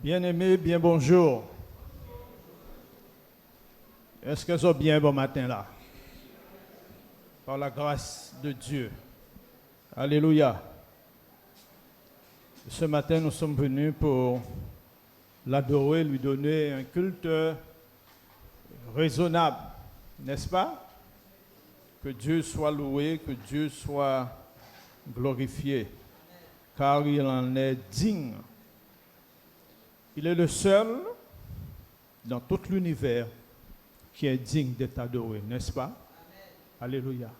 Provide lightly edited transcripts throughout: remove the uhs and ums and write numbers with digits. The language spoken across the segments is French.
Bien-aimés, bien bonjour. Est-ce que vous êtes bien bon matin là? Par la grâce de Dieu. Alléluia. Ce matin, nous sommes venus pour l'adorer, lui donner un culte raisonnable, n'est-ce pas? Que Dieu soit loué, que Dieu soit glorifié, car il en est digne. Il est le seul dans tout l'univers qui est digne d'être adoré, n'est-ce pas? Amen. Alléluia.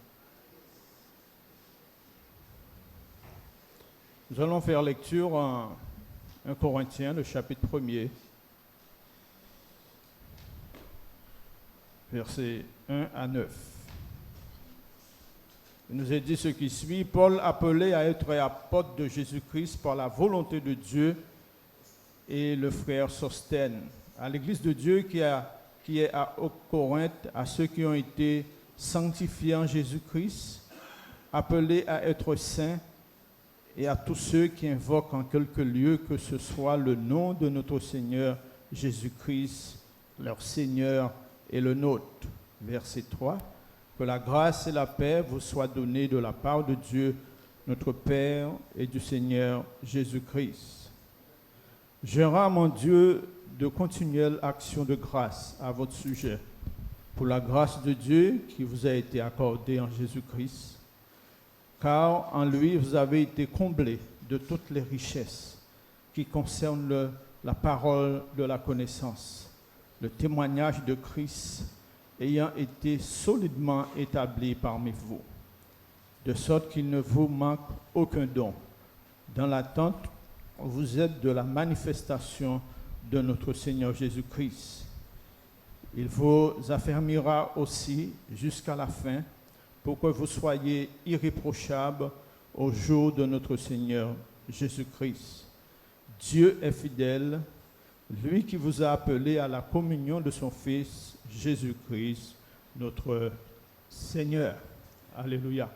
Nous allons faire lecture en 1 Corinthiens, le chapitre 1er, versets 1 à 9. Il nous est dit ce qui suit. Paul, appelé à être apôtre de Jésus-Christ par la volonté de Dieu, et le frère Sosthène, à l'église de Dieu qui est à Corinthe, à ceux qui ont été sanctifiés en Jésus-Christ, appelés à être saints, et à tous ceux qui invoquent en quelque lieu que ce soit le nom de notre Seigneur Jésus-Christ, leur Seigneur et le nôtre. Verset 3. Que la grâce et la paix vous soient données de la part de Dieu, notre Père, et du Seigneur Jésus-Christ. Je rends à mon Dieu de continuelles actions de grâce à votre sujet, pour la grâce de Dieu qui vous a été accordée en Jésus-Christ, car en lui vous avez été comblés de toutes les richesses qui concernent la parole de la connaissance, le témoignage de Christ ayant été solidement établi parmi vous, de sorte qu'il ne vous manque aucun don, dans l'attente vous êtes de la manifestation de notre Seigneur Jésus-Christ. Il vous affermira aussi jusqu'à la fin pour que vous soyez irréprochables au jour de notre Seigneur Jésus-Christ. Dieu est fidèle, lui qui vous a appelé à la communion de son Fils Jésus-Christ, notre Seigneur. Alléluia.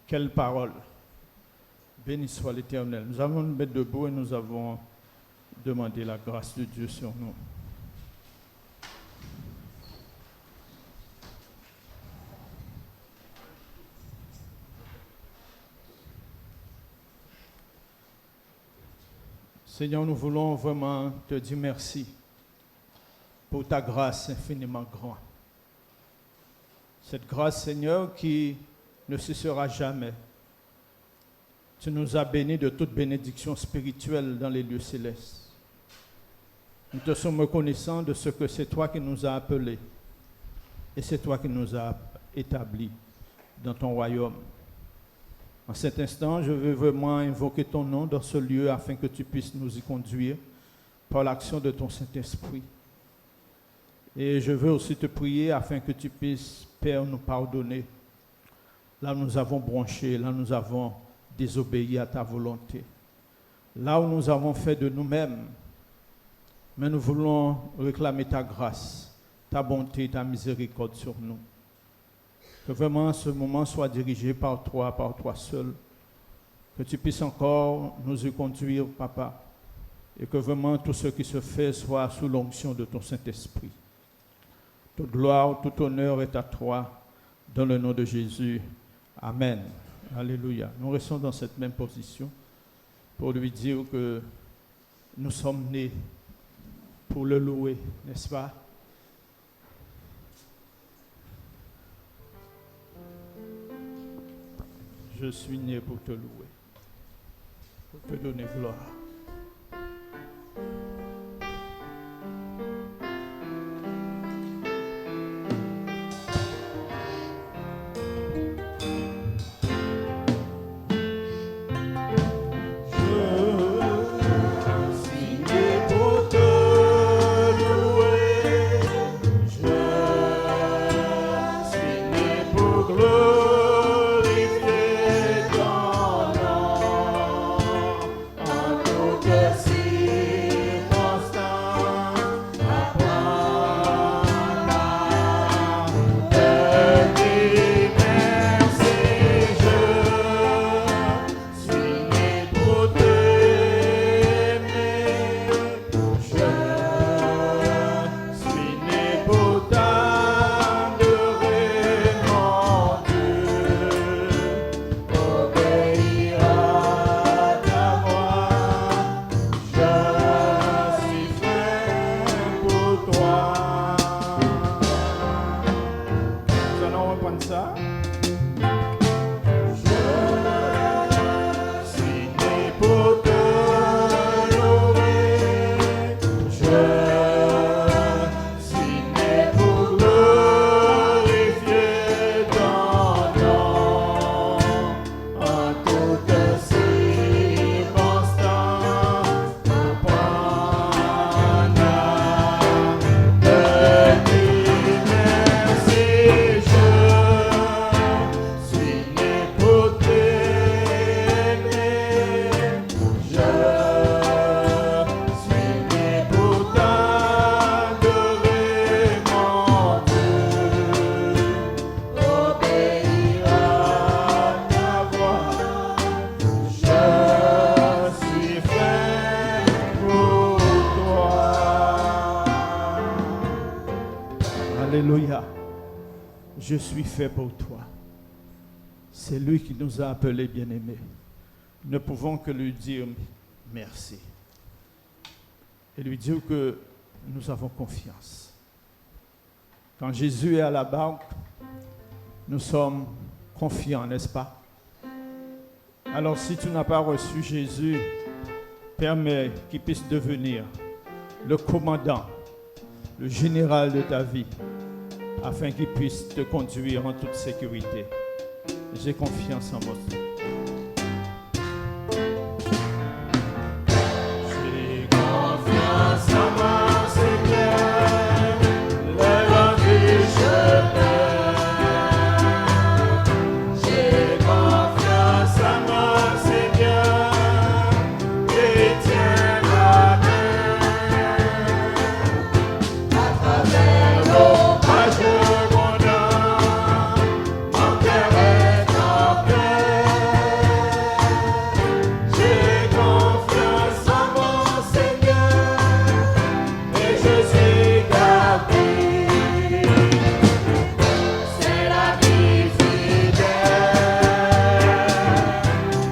Quelle parole! Béni soit l'Éternel. Nous allons nous mettre debout et nous avons demandé la grâce de Dieu sur nous. Seigneur, nous voulons vraiment te dire merci pour ta grâce infiniment grande. Cette grâce, Seigneur, qui ne cessera jamais. Tu nous as bénis de toute bénédiction spirituelle dans les lieux célestes. Nous te sommes reconnaissants de ce que c'est toi qui nous as appelés et c'est toi qui nous as établis dans ton royaume. En cet instant, je veux vraiment invoquer ton nom dans ce lieu afin que tu puisses nous y conduire par l'action de ton Saint-Esprit. Et je veux aussi te prier afin que tu puisses, Père, nous pardonner. Là, nous avons bronché, là, nous avons désobéi à ta volonté. Là où nous avons fait de nous-mêmes, mais nous voulons réclamer ta grâce, ta bonté, ta miséricorde sur nous. Que vraiment ce moment soit dirigé par toi seul. Que tu puisses encore nous y conduire, Papa. Et que vraiment tout ce qui se fait soit sous l'onction de ton Saint-Esprit. Toute gloire, tout honneur est à toi, dans le nom de Jésus. Amen. Alléluia. Nous restons dans cette même position pour lui dire que nous sommes nés pour le louer, n'est-ce pas? Je suis né pour te louer, pour te donner gloire. Glorifier ton nom. Alléluia. Je suis fait pour toi. C'est lui qui nous a appelés bien-aimés. Nous ne pouvons que lui dire merci. Et lui dire que nous avons confiance. Quand Jésus est à la barque, nous sommes confiants, n'est-ce pas? Alors si tu n'as pas reçu Jésus, permets qu'il puisse devenir le commandant, le général de ta vie, afin qu'il puisse te conduire en toute sécurité. J'ai confiance en mon Dieu. J'ai confiance en mon Seigneur, le long du chemin. J'ai confiance en mon Seigneur, qui tient ma main. À travers l'orage abondant, mon cœur est en paix. J'ai confiance en mon Seigneur et je suis gardé. C'est la vie fidèle,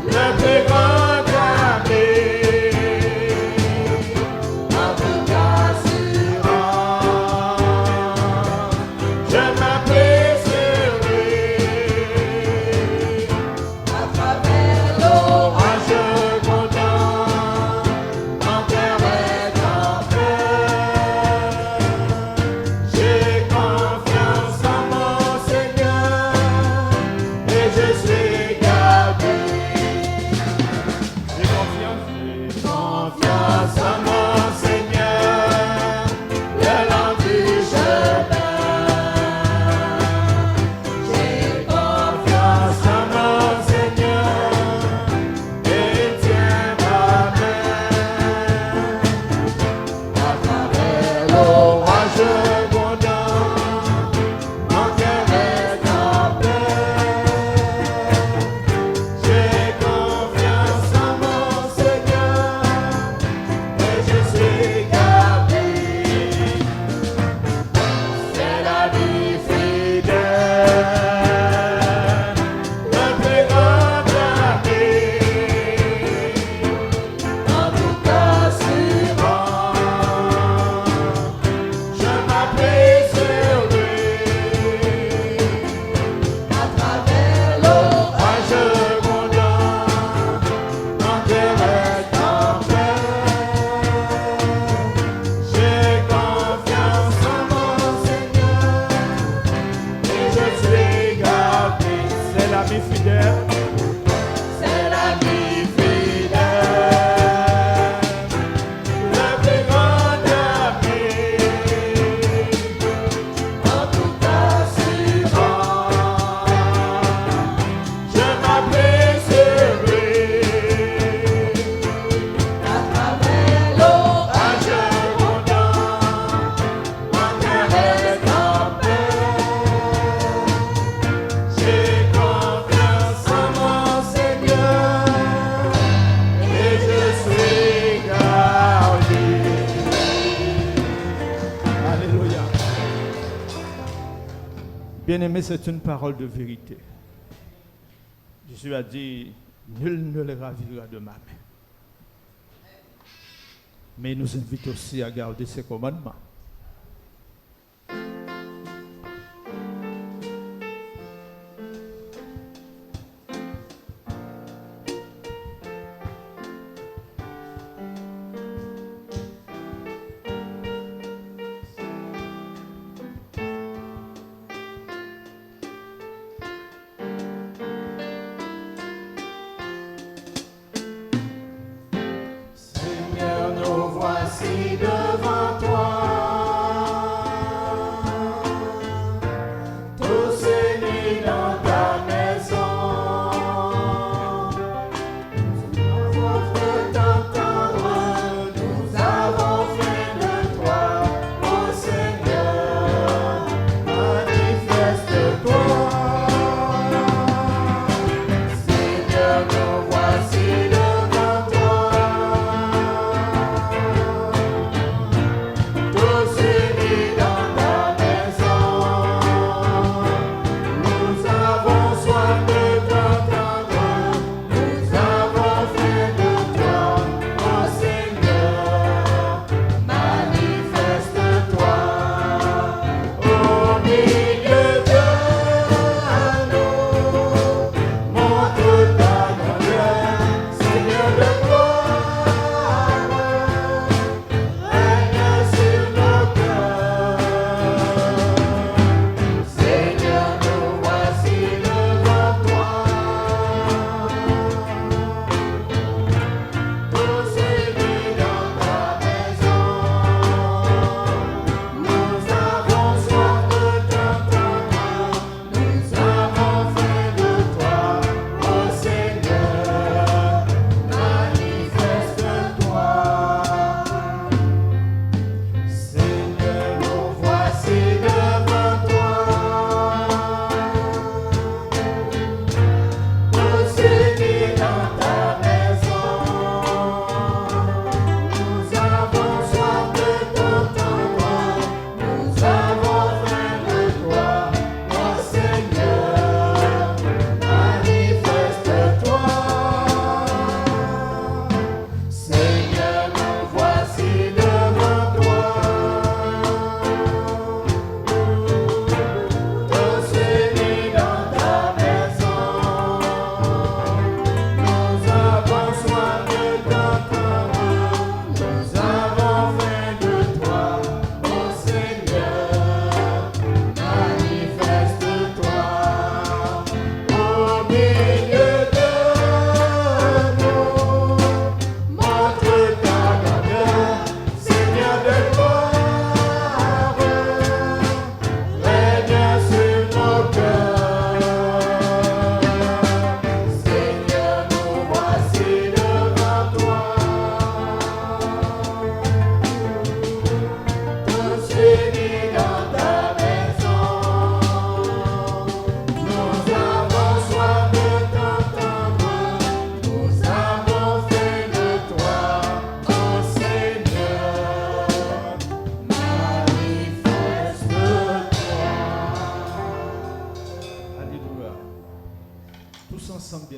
le plus grand ami, en toute assurance. Je m'appuie sur lui. À travers l'orage abondant, mon cœur est en paix. J'ai confiance en mon Seigneur et je suis gardé. J'ai confiance en mon Seigneur, le long du chemin. J'ai confiance en mon Seigneur, il tient ma main. À travers l'orage abondant, mon cœur est en paix. J'ai confiance en mon Seigneur et je suis gardé. C'est la vie fidèle, le plus grand ami, en toute assurance. Je m'appuie sur lui. À travers l'orage abondant, mon cœur est en paix. J'ai confiance en mon Seigneur et je suis gardé. C'est la vie fidèle. C'est la vie fidèle, le plus grand ami, en toute assurance. Je m'appuie sur lui. À travers l'orage abondant, mon cœur est en paix. J'ai confiance en mon Seigneur et je suis gardé. Alléluia. Bien-aimé, c'est une parole de vérité. Jésus a dit, nul ne les ravira de ma main. Mais il nous invite aussi à garder ses commandements. Seigneur, nous voici devant toi.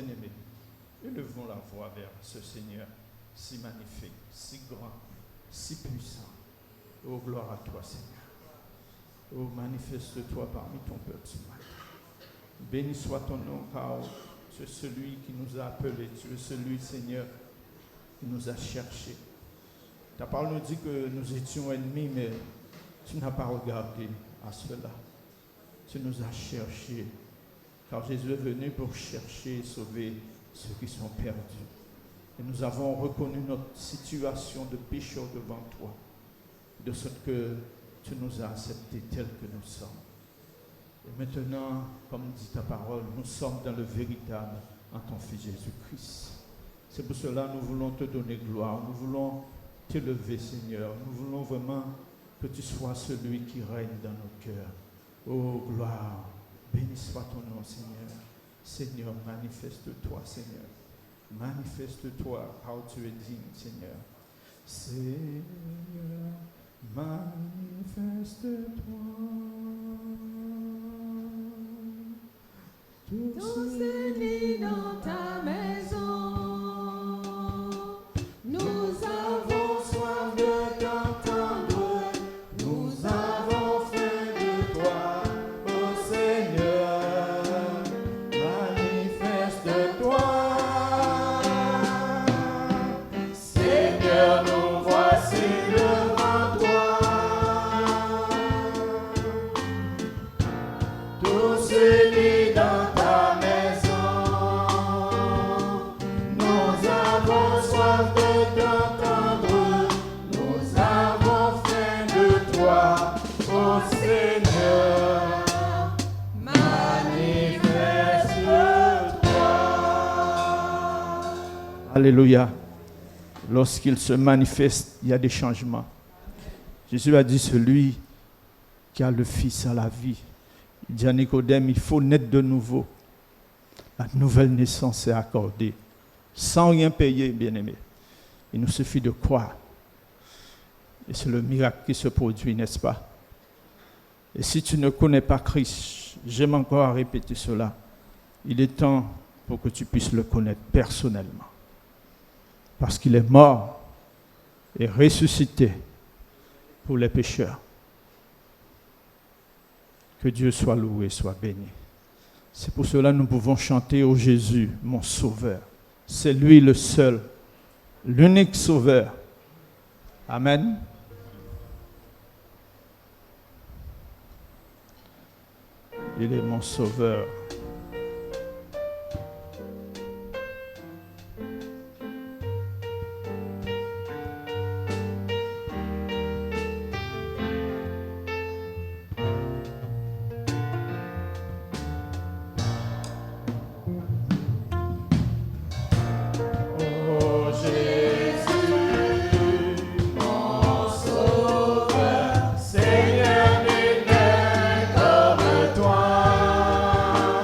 bien-aimés, élevons la voix vers ce Seigneur si magnifique, si grand, si puissant. Oh, gloire à toi, Seigneur. Oh, manifeste-toi parmi ton peuple ce matin. Béni soit ton nom, car tu es celui qui nous a appelés. Tu es celui, Seigneur, qui nous a cherchés. Ta parole nous dit que nous étions ennemis, mais tu n'as pas regardé à cela. Tu nous as cherchés, car Jésus est venu pour chercher et sauver ceux qui sont perdus. Et nous avons reconnu notre situation de pécheur devant toi, de ce que tu nous as acceptés tels que nous sommes. Et maintenant, comme dit ta parole, nous sommes dans le véritable en ton Fils Jésus-Christ. C'est pour cela que nous voulons te donner gloire, nous voulons t'élever, Seigneur. Nous voulons vraiment que tu sois celui qui règne dans nos cœurs. Oh, gloire, béni soit ton nom, Seigneur. Seigneur, manifeste-toi, Seigneur. Manifeste-toi, car tu es digne, Seigneur. Seigneur, manifeste-toi. Tous unis dans ta maison, nous avons soif de t'entendre, nous avons faim de toi, ô Seigneur, manifeste-toi. Seigneur, nous voici devant toi, tous unis dans ta maison, nous avons soif de t'entendre, nous avons faim de toi, ô Seigneur, manifeste-toi. Alléluia. Lorsqu'il se manifeste, il y a des changements. Jésus a dit, celui qui a le Fils a la vie. Il dit à Nicodème, il faut naître de nouveau. La nouvelle naissance est accordée, sans rien payer, bien-aimé. Il nous suffit de croire. Et c'est le miracle qui se produit, n'est-ce pas? Et si tu ne connais pas Christ, j'aime encore à répéter cela, il est temps pour que tu puisses le connaître personnellement. Parce qu'il est mort et ressuscité pour les pécheurs. Que Dieu soit loué, soit béni. C'est pour cela que nous pouvons chanter ô Jésus, mon sauveur. C'est lui le seul, l'unique sauveur. Amen. Il est mon sauveur. Oh Jésus, mon sauveur, Seigneur, nul n'est comme toi.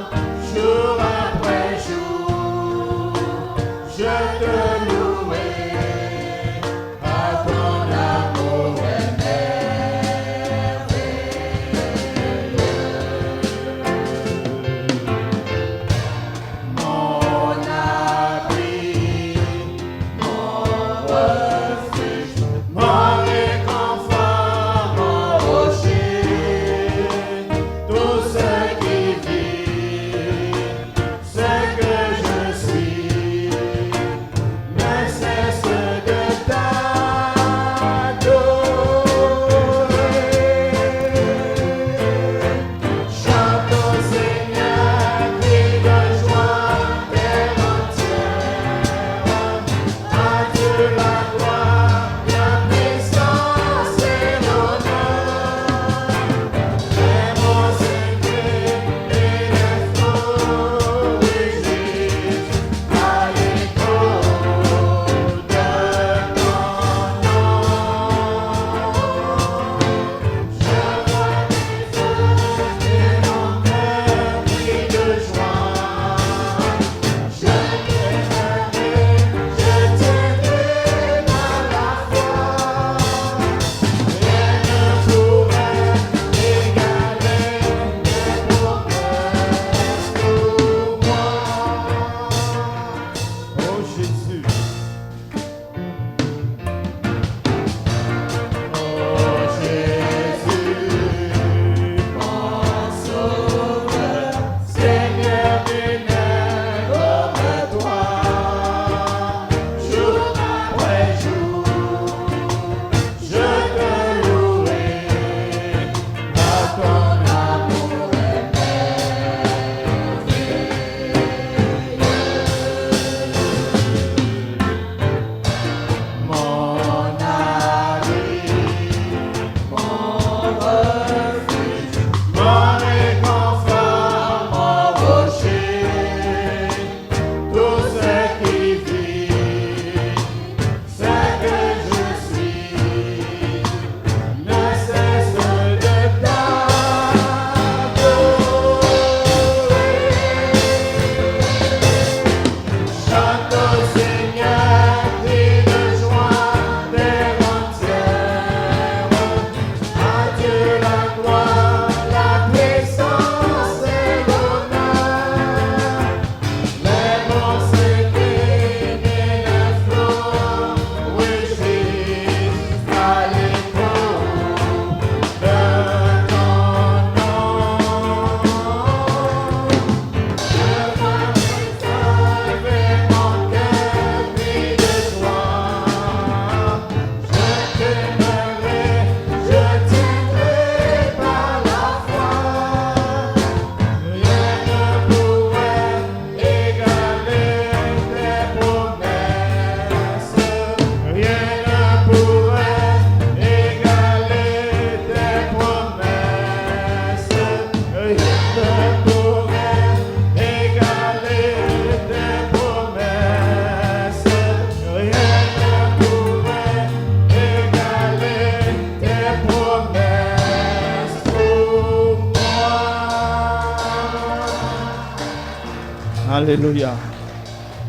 Alléluia.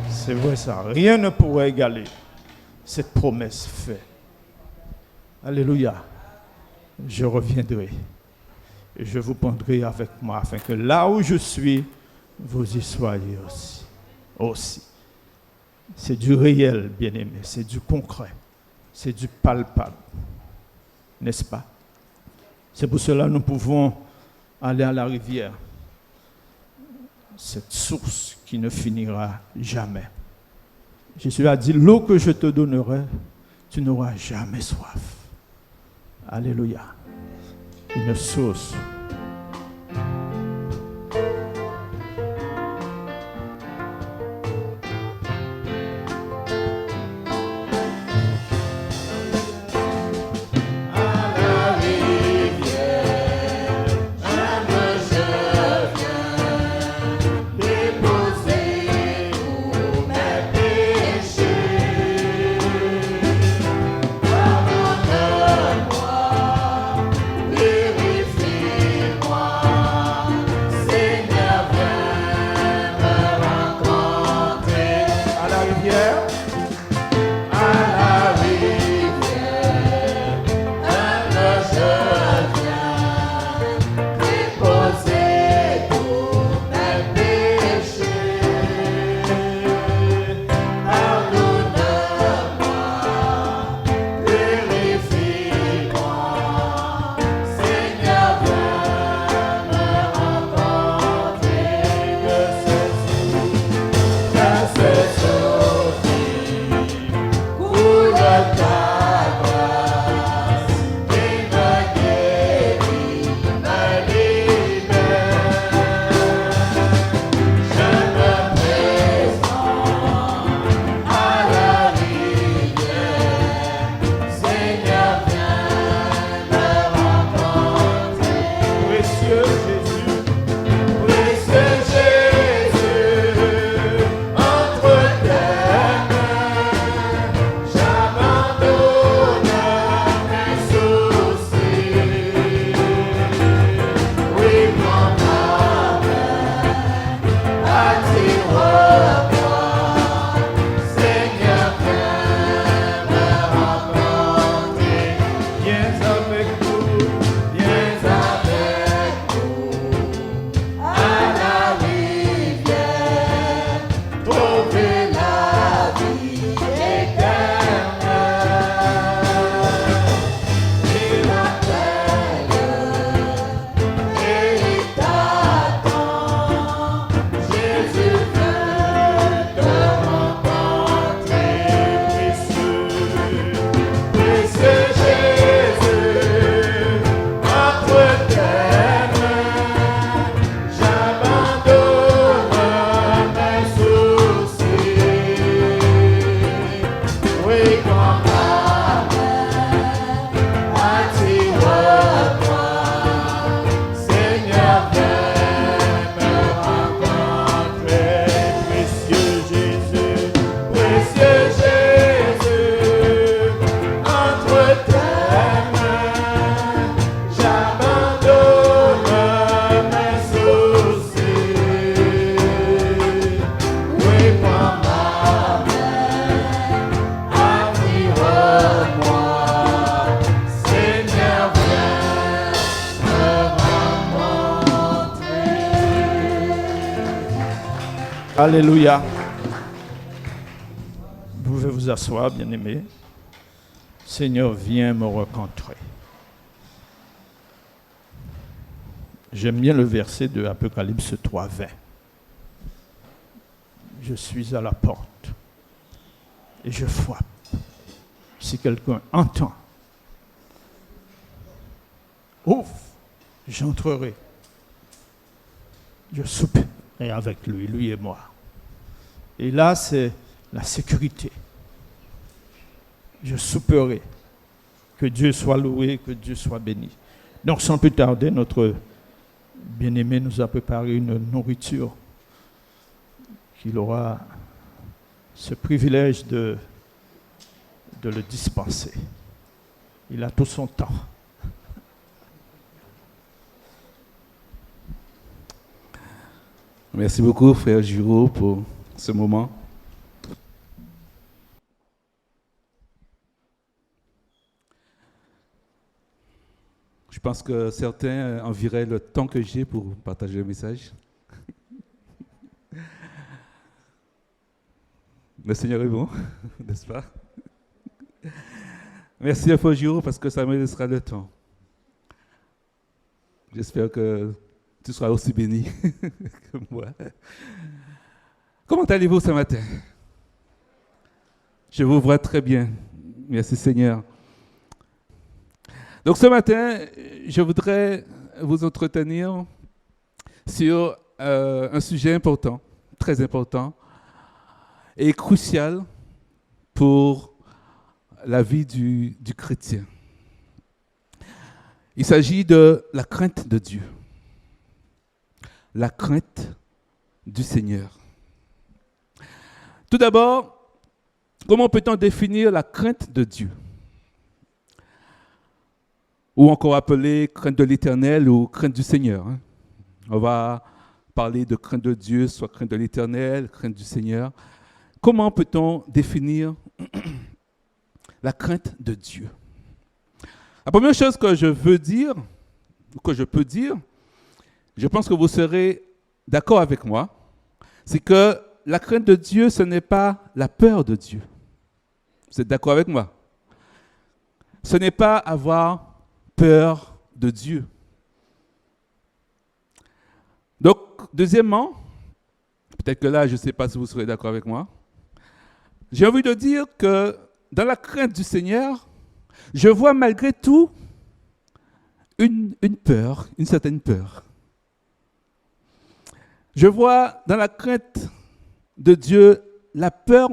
C'est vrai ça. Rien ne pourrait égaler cette promesse faite. Alléluia. Je reviendrai et je vous prendrai avec moi afin que là où je suis, vous y soyez aussi. C'est du réel, bien-aimé. C'est du concret. C'est du palpable. N'est-ce pas? C'est pour cela que nous pouvons aller à la rivière. Cette source qui ne finira jamais. Jésus a dit, l'eau que je te donnerai, tu n'auras jamais soif. Alléluia. Une source. Alléluia. Vous pouvez vous asseoir, bien-aimés. Seigneur, viens me rencontrer. J'aime bien le verset de Apocalypse 3, 20. Je suis à la porte et je frappe. Si quelqu'un entend, ouvre, j'entrerai. Je souperai avec lui, lui et moi. Et là, c'est la sécurité. Je souperai. Que Dieu soit loué, que Dieu soit béni. Donc, sans plus tarder, notre bien-aimé nous a préparé une nourriture qu'il aura ce privilège de le dispenser. Il a tout son temps. Merci beaucoup, frère Giraud, pour ce moment. Je pense que certains envieraient le temps que j'ai pour partager le message. Le Seigneur est bon, n'est-ce pas? Merci, frère Giraud, parce que ça me laissera le temps. J'espère que tu seras aussi béni que moi. Comment allez-vous ce matin? Je vous vois très bien. Merci Seigneur. Donc ce matin, je voudrais vous entretenir sur un sujet important, très important et crucial pour la vie du chrétien. Il s'agit de la crainte de Dieu. La crainte du Seigneur. Tout d'abord, comment peut-on définir la crainte de Dieu? Ou encore appelée crainte de l'Éternel ou crainte du Seigneur. On va parler de crainte de Dieu, soit crainte de l'Éternel, crainte du Seigneur. Comment peut-on définir la crainte de Dieu? La première chose que je veux dire, ou que je peux dire, je pense que vous serez d'accord avec moi, c'est que la crainte de Dieu, ce n'est pas la peur de Dieu. Vous êtes d'accord avec moi? Ce n'est pas avoir peur de Dieu. Donc, deuxièmement, peut-être que là, je ne sais pas si vous serez d'accord avec moi, j'ai envie de dire que dans la crainte du Seigneur, je vois malgré tout une peur, une certaine peur. Je vois dans la crainte de Dieu la peur,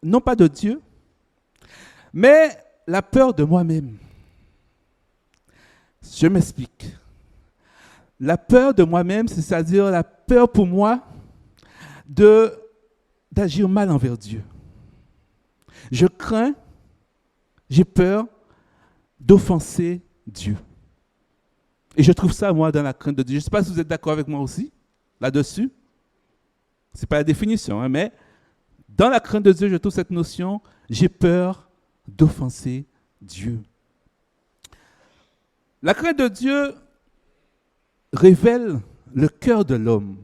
non pas de Dieu, mais la peur de moi-même. Je m'explique. La peur de moi-même, c'est-à-dire la peur pour moi d'agir mal envers Dieu. Je crains, j'ai peur d'offenser Dieu. Et je trouve ça, moi, dans la crainte de Dieu. Je ne sais pas si vous êtes d'accord avec moi aussi, là-dessus. Ce n'est pas la définition, mais dans la crainte de Dieu, je trouve cette notion, j'ai peur d'offenser Dieu. La crainte de Dieu révèle le cœur de l'homme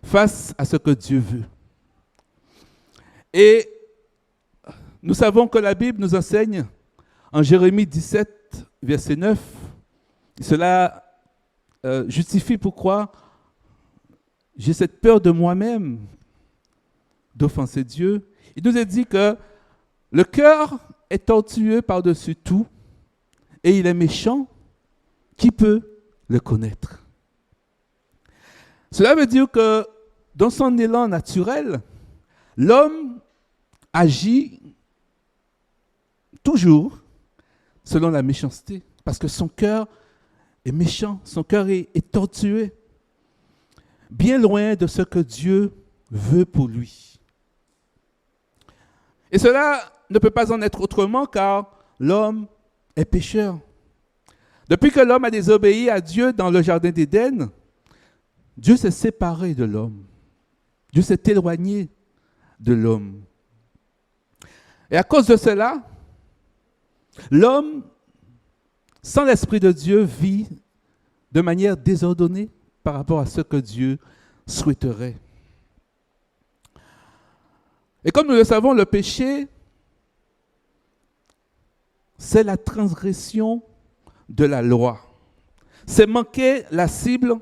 face à ce que Dieu veut. Et nous savons que la Bible nous enseigne en Jérémie 17, verset 9, cela justifie pourquoi j'ai cette peur de moi-même d'offenser Dieu. Il nous est dit que le cœur est tortueux par-dessus tout et il est méchant. Qui peut le connaître? Cela veut dire que dans son élan naturel, l'homme agit toujours selon la méchanceté, parce que son cœur est méchant, son cœur est tortueux, bien loin de ce que Dieu veut pour lui. Et cela ne peut pas en être autrement car l'homme est pécheur. Depuis que l'homme a désobéi à Dieu dans le jardin d'Éden, Dieu s'est séparé de l'homme. Dieu s'est éloigné de l'homme. Et à cause de cela, l'homme, sans l'Esprit de Dieu, vit de manière désordonnée par rapport à ce que Dieu souhaiterait. Et comme nous le savons, le péché, c'est la transgression de la loi. C'est manquer la cible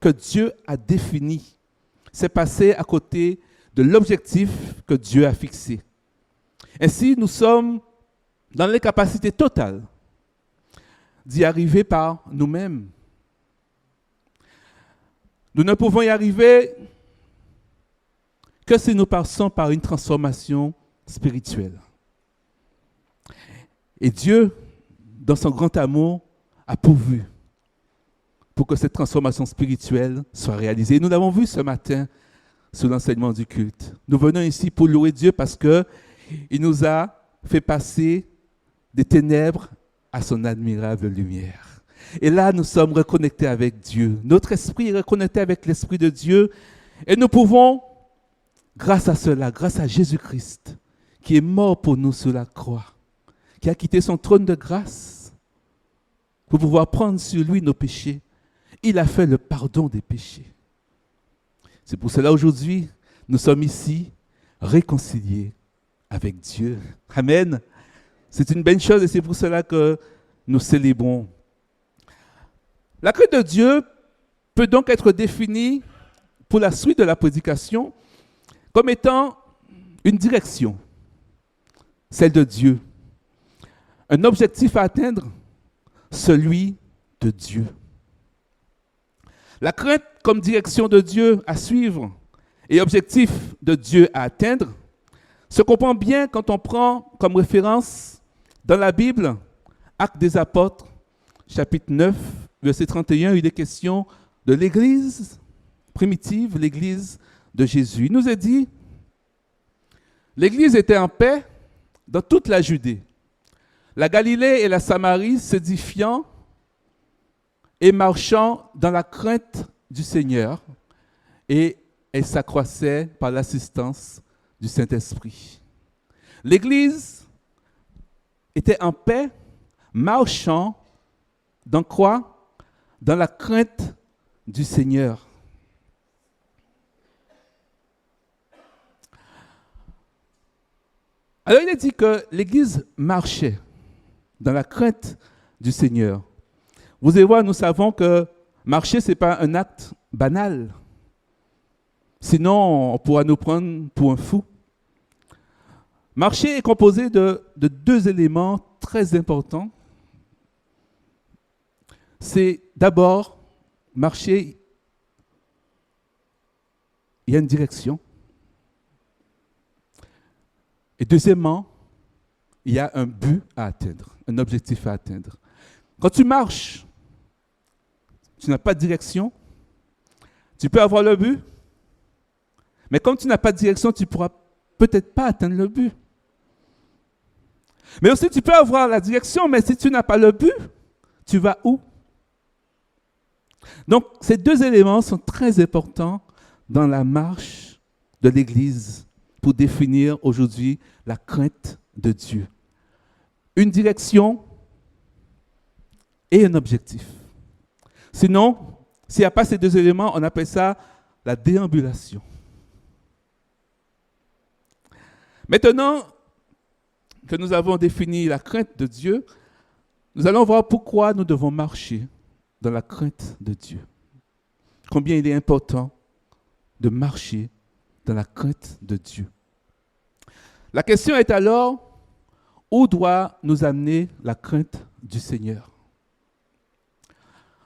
que Dieu a définie. C'est passer à côté de l'objectif que Dieu a fixé. Ainsi, nous sommes dans l'incapacité totale d'y arriver par nous-mêmes. Nous ne pouvons y arriver que si nous passons par une transformation spirituelle. Et Dieu, dans son grand amour, a pourvu pour que cette transformation spirituelle soit réalisée. Et nous l'avons vu ce matin sous l'enseignement du culte. Nous venons ici pour louer Dieu parce qu'il nous a fait passer des ténèbres à son admirable lumière. Et là, nous sommes reconnectés avec Dieu. Notre esprit est reconnecté avec l'Esprit de Dieu. Et nous pouvons, grâce à cela, grâce à Jésus-Christ, qui est mort pour nous sur la croix, qui a quitté son trône de grâce pour pouvoir prendre sur lui nos péchés, il a fait le pardon des péchés. C'est pour cela aujourd'hui, nous sommes ici réconciliés avec Dieu. Amen. C'est une bonne chose et c'est pour cela que nous célébrons. La crainte de Dieu peut donc être définie pour la suite de la prédication comme étant une direction, celle de Dieu, un objectif à atteindre, celui de Dieu. La crainte comme direction de Dieu à suivre et objectif de Dieu à atteindre se comprend bien quand on prend comme référence dans la Bible Actes des Apôtres, chapitre 9, verset 31, il est question de l'Église primitive, l'Église de Jésus. Il nous est dit, l'Église était en paix dans toute la Judée, la Galilée et la Samarie s'édifiant et marchant dans la crainte du Seigneur, et elle s'accroissait par l'assistance du Saint-Esprit. L'Église était en paix, marchant dans quoi? Dans la crainte du Seigneur. Alors il est dit que l'Église marchait dans la crainte du Seigneur. Vous allez voir, nous savons que marcher, ce n'est pas un acte banal. Sinon, on pourra nous prendre pour un fou. Marcher est composé de deux éléments très importants. C'est d'abord, marcher, il y a une direction. Et deuxièmement, il y a un but à atteindre, un objectif à atteindre. Quand tu marches, tu n'as pas de direction, tu peux avoir le but, mais comme tu n'as pas de direction, tu ne pourras peut-être pas atteindre le but. Mais aussi, tu peux avoir la direction, mais si tu n'as pas le but, tu vas où? Donc, ces deux éléments sont très importants dans la marche de l'Église pour définir aujourd'hui la crainte de Dieu. Une direction et un objectif. Sinon, s'il n'y a pas ces deux éléments, on appelle ça la déambulation. Maintenant que nous avons défini la crainte de Dieu, nous allons voir pourquoi nous devons marcher dans la crainte de Dieu. Combien il est important de marcher dans la crainte de Dieu. La question est alors, où doit nous amener la crainte du Seigneur?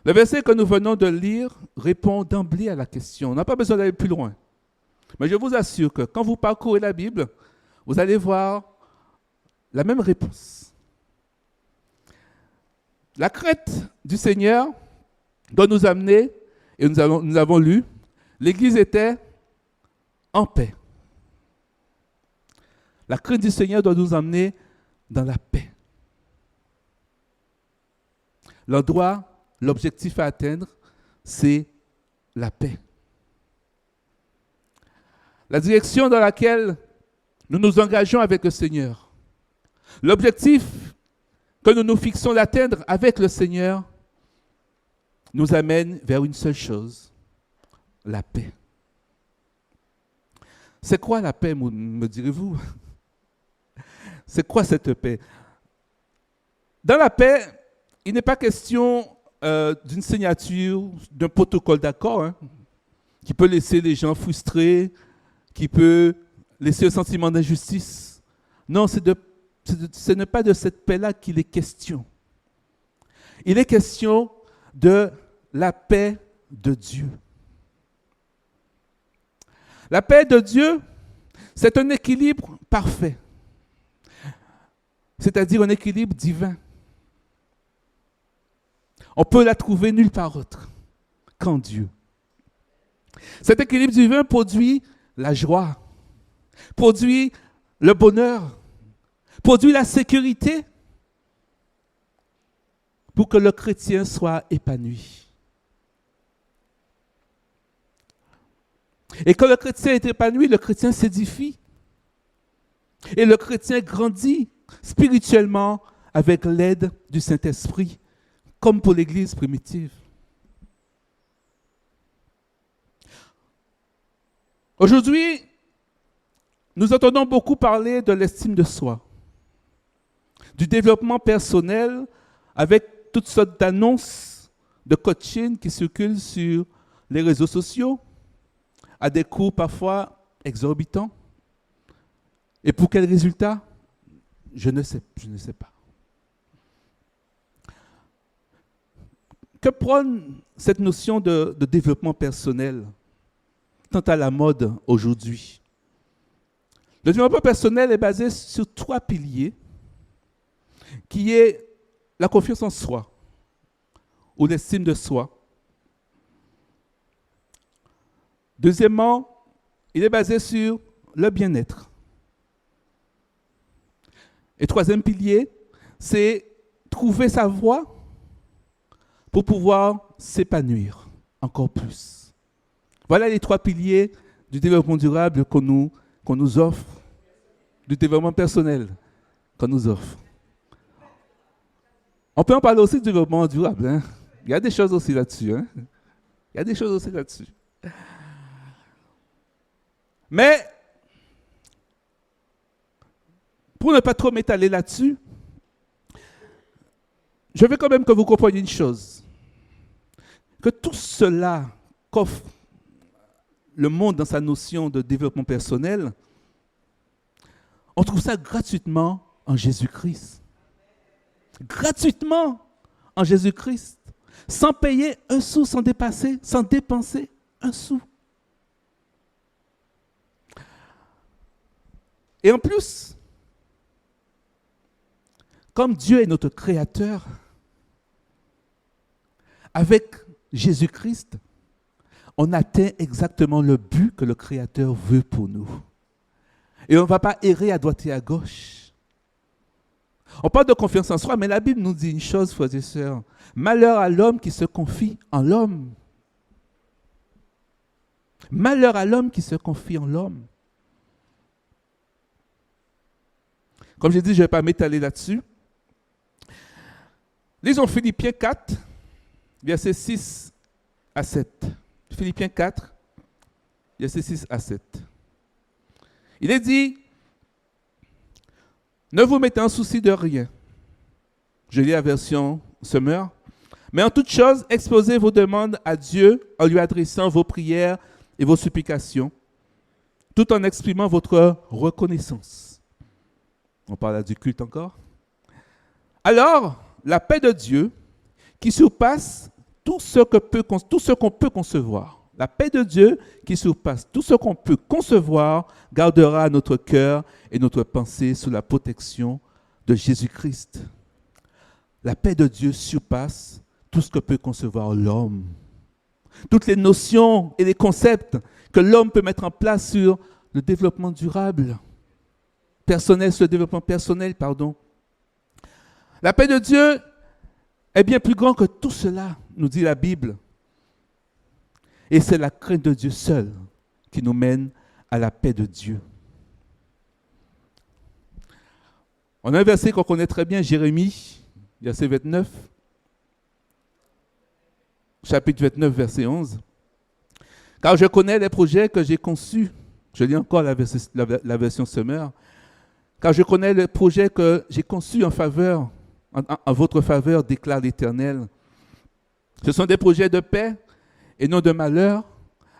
Le verset que nous venons de lire répond d'emblée à la question. On n'a pas besoin d'aller plus loin. Mais je vous assure que quand vous parcourez la Bible, vous allez voir la même réponse. La crainte du Seigneur doit nous amener, et nous avons lu, l'Église était en paix. La crainte du Seigneur doit nous amener dans la paix. L'endroit, l'objectif à atteindre, c'est la paix. La direction dans laquelle nous nous engageons avec le Seigneur. L'objectif que nous nous fixons d'atteindre avec le Seigneur nous amène vers une seule chose, la paix. C'est quoi la paix, me direz-vous? C'est quoi cette paix? Dans la paix, il n'est pas question d'une signature, d'un protocole d'accord, qui peut laisser les gens frustrés, qui peut laisser un sentiment d'injustice. Non, ce n'est pas de cette paix-là qu'il est question. Il est question de la paix de Dieu. La paix de Dieu, c'est un équilibre parfait, c'est-à-dire un équilibre divin. On peut la trouver nulle part autre qu'en Dieu. Cet équilibre divin produit la joie, produit le bonheur, produit la sécurité, pour que le chrétien soit épanoui. Et quand le chrétien est épanoui, le chrétien s'édifie. Et le chrétien grandit spirituellement avec l'aide du Saint-Esprit, comme pour l'Église primitive. Aujourd'hui, nous entendons beaucoup parler de l'estime de soi, du développement personnel avec toutes sortes d'annonces de coaching qui circulent sur les réseaux sociaux à des coûts parfois exorbitants. Et pour quel résultat? Je ne sais pas. Que prône cette notion de développement personnel tant à la mode aujourd'hui? Le développement personnel est basé sur 3 piliers, qui est la confiance en soi ou l'estime de soi. Deuxièmement, il est basé sur le bien-être. Et troisième pilier, c'est trouver sa voie pour pouvoir s'épanouir encore plus. Voilà les 3 piliers du développement durable qu'on nous offre, du développement personnel qu'on nous offre. On peut en parler aussi du développement durable. Hein? Il y a des choses aussi là-dessus. Hein? Il y a des choses aussi là-dessus. Mais, pour ne pas trop m'étaler là-dessus, je veux quand même que vous compreniez une chose. Que tout cela qu'offre le monde dans sa notion de développement personnel, on trouve ça gratuitement en Jésus-Christ. Gratuitement en Jésus-Christ. Sans payer un sou, sans dépenser un sou. Et en plus, comme Dieu est notre créateur, avec Jésus-Christ, on atteint exactement le but que le Créateur veut pour nous. Et on ne va pas errer à droite et à gauche. On parle de confiance en soi, mais la Bible nous dit une chose, frères et sœurs. Malheur à l'homme qui se confie en l'homme. Malheur à l'homme qui se confie en l'homme. Comme j'ai dit, je ne vais pas m'étaler là-dessus. Lisons Philippiens 4, versets 6 à 7. Philippiens 4, versets 6 à 7. Il est dit, ne vous mettez en souci de rien. Je lis la version Summer. Mais en toute chose, exposez vos demandes à Dieu en lui adressant vos prières et vos supplications, tout en exprimant votre reconnaissance. On parle là du culte encore. Alors, la paix de Dieu, qui surpasse tout ce qu'on peut concevoir, la paix de Dieu qui surpasse tout ce qu'on peut concevoir, gardera notre cœur et notre pensée sous la protection de Jésus-Christ. La paix de Dieu surpasse tout ce que peut concevoir l'homme. Toutes les notions et les concepts que l'homme peut mettre en place sur le développement durable, sur le développement personnel, La paix de Dieu est bien plus grande que tout cela, nous dit la Bible. Et c'est la crainte de Dieu seule qui nous mène à la paix de Dieu. On a un verset qu'on connaît très bien, Jérémie, verset 29, chapitre 29, verset 11. Car je connais les projets que j'ai conçus, je lis encore la version Summer, car je connais les projets que j'ai conçus en votre faveur, déclare l'Éternel. Ce sont des projets de paix et non de malheur,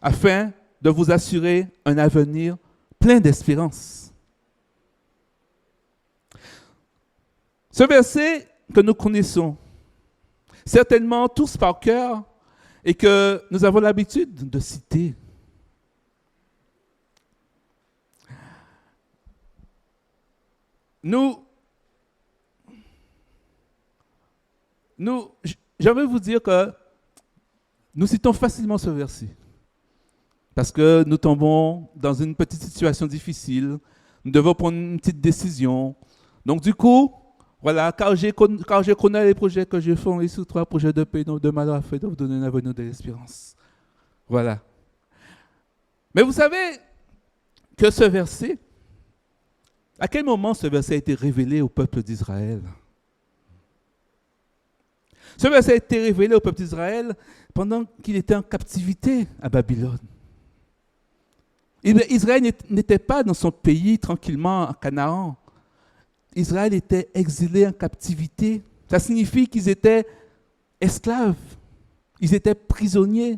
afin de vous assurer un avenir plein d'espérance. Ce verset que nous connaissons certainement tous par cœur et que nous avons l'habitude de citer. J'aimerais vous dire que nous citons facilement ce verset parce que nous tombons dans une petite situation difficile, nous devons prendre une petite décision. Donc du coup, Voilà, car je connais les projets que je fais, et sur toi, projets de paix, non de malheur, afin de vous donner un avenir de l'espérance. Voilà. Mais vous savez que ce verset, à quel moment ce verset a été révélé au peuple d'Israël? Ce verset a été révélé au peuple d'Israël pendant qu'il était en captivité à Babylone. Israël n'était pas dans son pays tranquillement en Canaan. Israël était exilé en captivité. Ça signifie qu'ils étaient esclaves. Ils étaient prisonniers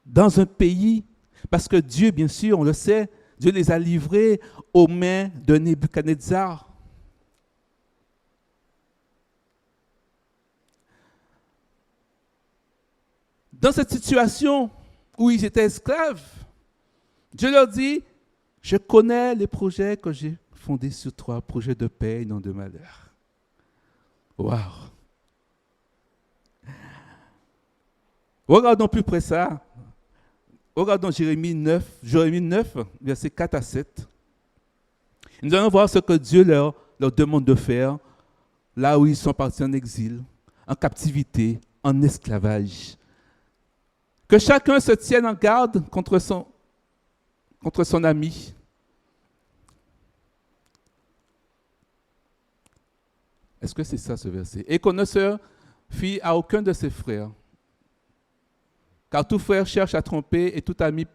dans un pays. Parce que Dieu, bien sûr, on le sait, Dieu les a livrés aux mains de Nebuchadnezzar. Dans cette situation où ils étaient esclaves, Dieu leur dit, je connais les projets que j'ai fondés sur toi, projets de paix et non de malheur. Waouh! Regardons plus près ça. Regardons Jérémie 9, versets 4 à 7. Nous allons voir ce que Dieu leur demande de faire là où ils sont partis en exil, en captivité, en esclavage. Que chacun se tienne en garde contre son ami. Est-ce que c'est ça ce verset? Et qu'on ne se fie à aucun de ses frères. Car tout frère cherche à tromper et tout ami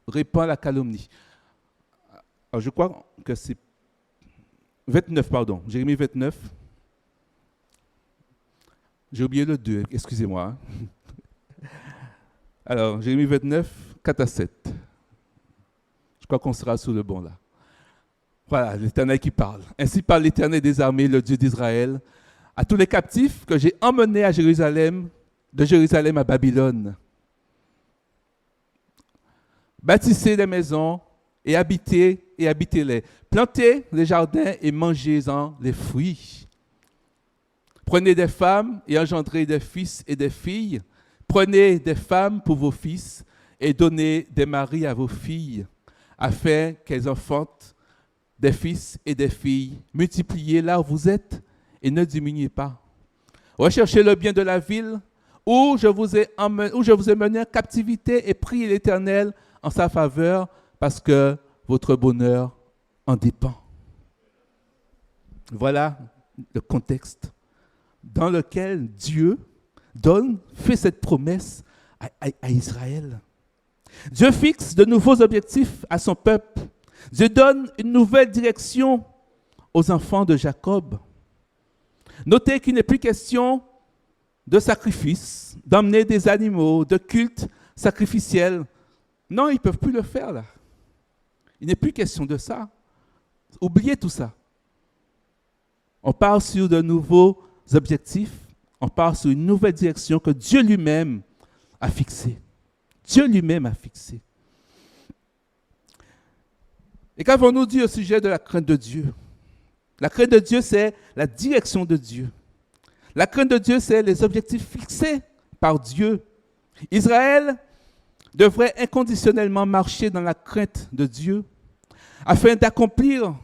répand la calomnie. Alors je crois que c'est 29, pardon. Jérémie 29. J'ai oublié le 2, excusez-moi. Alors, Jérémie 29, 4 à 7. Je crois qu'on sera sous le bon là. Voilà, l'Éternel qui parle. Ainsi parle l'Éternel des armées, le Dieu d'Israël, à tous les captifs que j'ai emmenés à Jérusalem, de Jérusalem à Babylone. Bâtissez des maisons et habitez-les. Plantez les jardins et mangez-en les fruits. Prenez des femmes et engendrez des fils et des filles. Prenez des femmes pour vos fils et donnez des maris à vos filles, afin qu'elles enfantent des fils et des filles. Multipliez là où vous êtes et ne diminuez pas. Recherchez le bien de la ville où je vous ai mené en captivité et priez l'Éternel en sa faveur, parce que votre bonheur en dépend. Voilà le contexte dans lequel Dieu fait cette promesse à Israël. Dieu fixe de nouveaux objectifs à son peuple. Dieu donne une nouvelle direction aux enfants de Jacob. Notez qu'il n'est plus question de sacrifice, d'emmener des animaux, de culte sacrificiel. Non, ils ne peuvent plus le faire là. Il n'est plus question de ça. Oubliez tout ça. On part sur de nouveaux objectifs. On part sur une nouvelle direction que Dieu lui-même a fixée. Dieu lui-même a fixée. Et qu'avons-nous dit au sujet de la crainte de Dieu? La crainte de Dieu, c'est la direction de Dieu. La crainte de Dieu, c'est les objectifs fixés par Dieu. Israël devrait inconditionnellement marcher dans la crainte de Dieu afin d'accomplir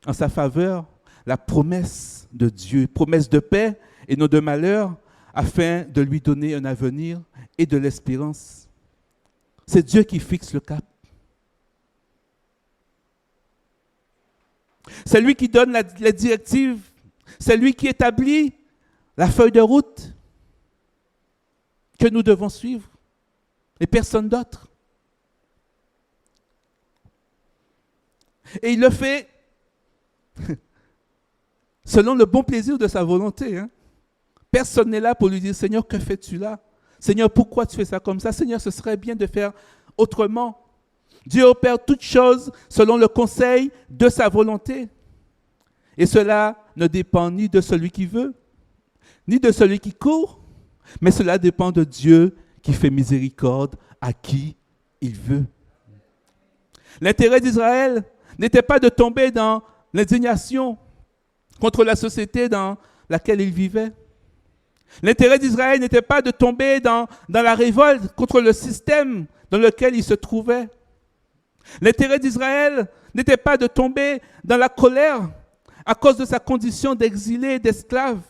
en sa faveur la promesse de Dieu, promesse de paix et non de malheur, afin de lui donner un avenir et de l'espérance. C'est Dieu qui fixe le cap. C'est lui qui donne les directives. C'est lui qui établit la feuille de route que nous devons suivre et personne d'autre. Et il le fait selon le bon plaisir de sa volonté. Personne n'est là pour lui dire « Seigneur, que fais-tu là? Seigneur, pourquoi tu fais ça comme ça? Seigneur, ce serait bien de faire autrement. » Dieu opère toutes choses selon le conseil de sa volonté. Et cela ne dépend ni de celui qui veut, ni de celui qui court, mais cela dépend de Dieu qui fait miséricorde à qui il veut. L'intérêt d'Israël n'était pas de tomber dans l'indignation contre la société dans laquelle il vivait. L'intérêt d'Israël n'était pas de tomber dans la révolte contre le système dans lequel il se trouvait. L'intérêt d'Israël n'était pas de tomber dans la colère à cause de sa condition d'exilé et d'esclave.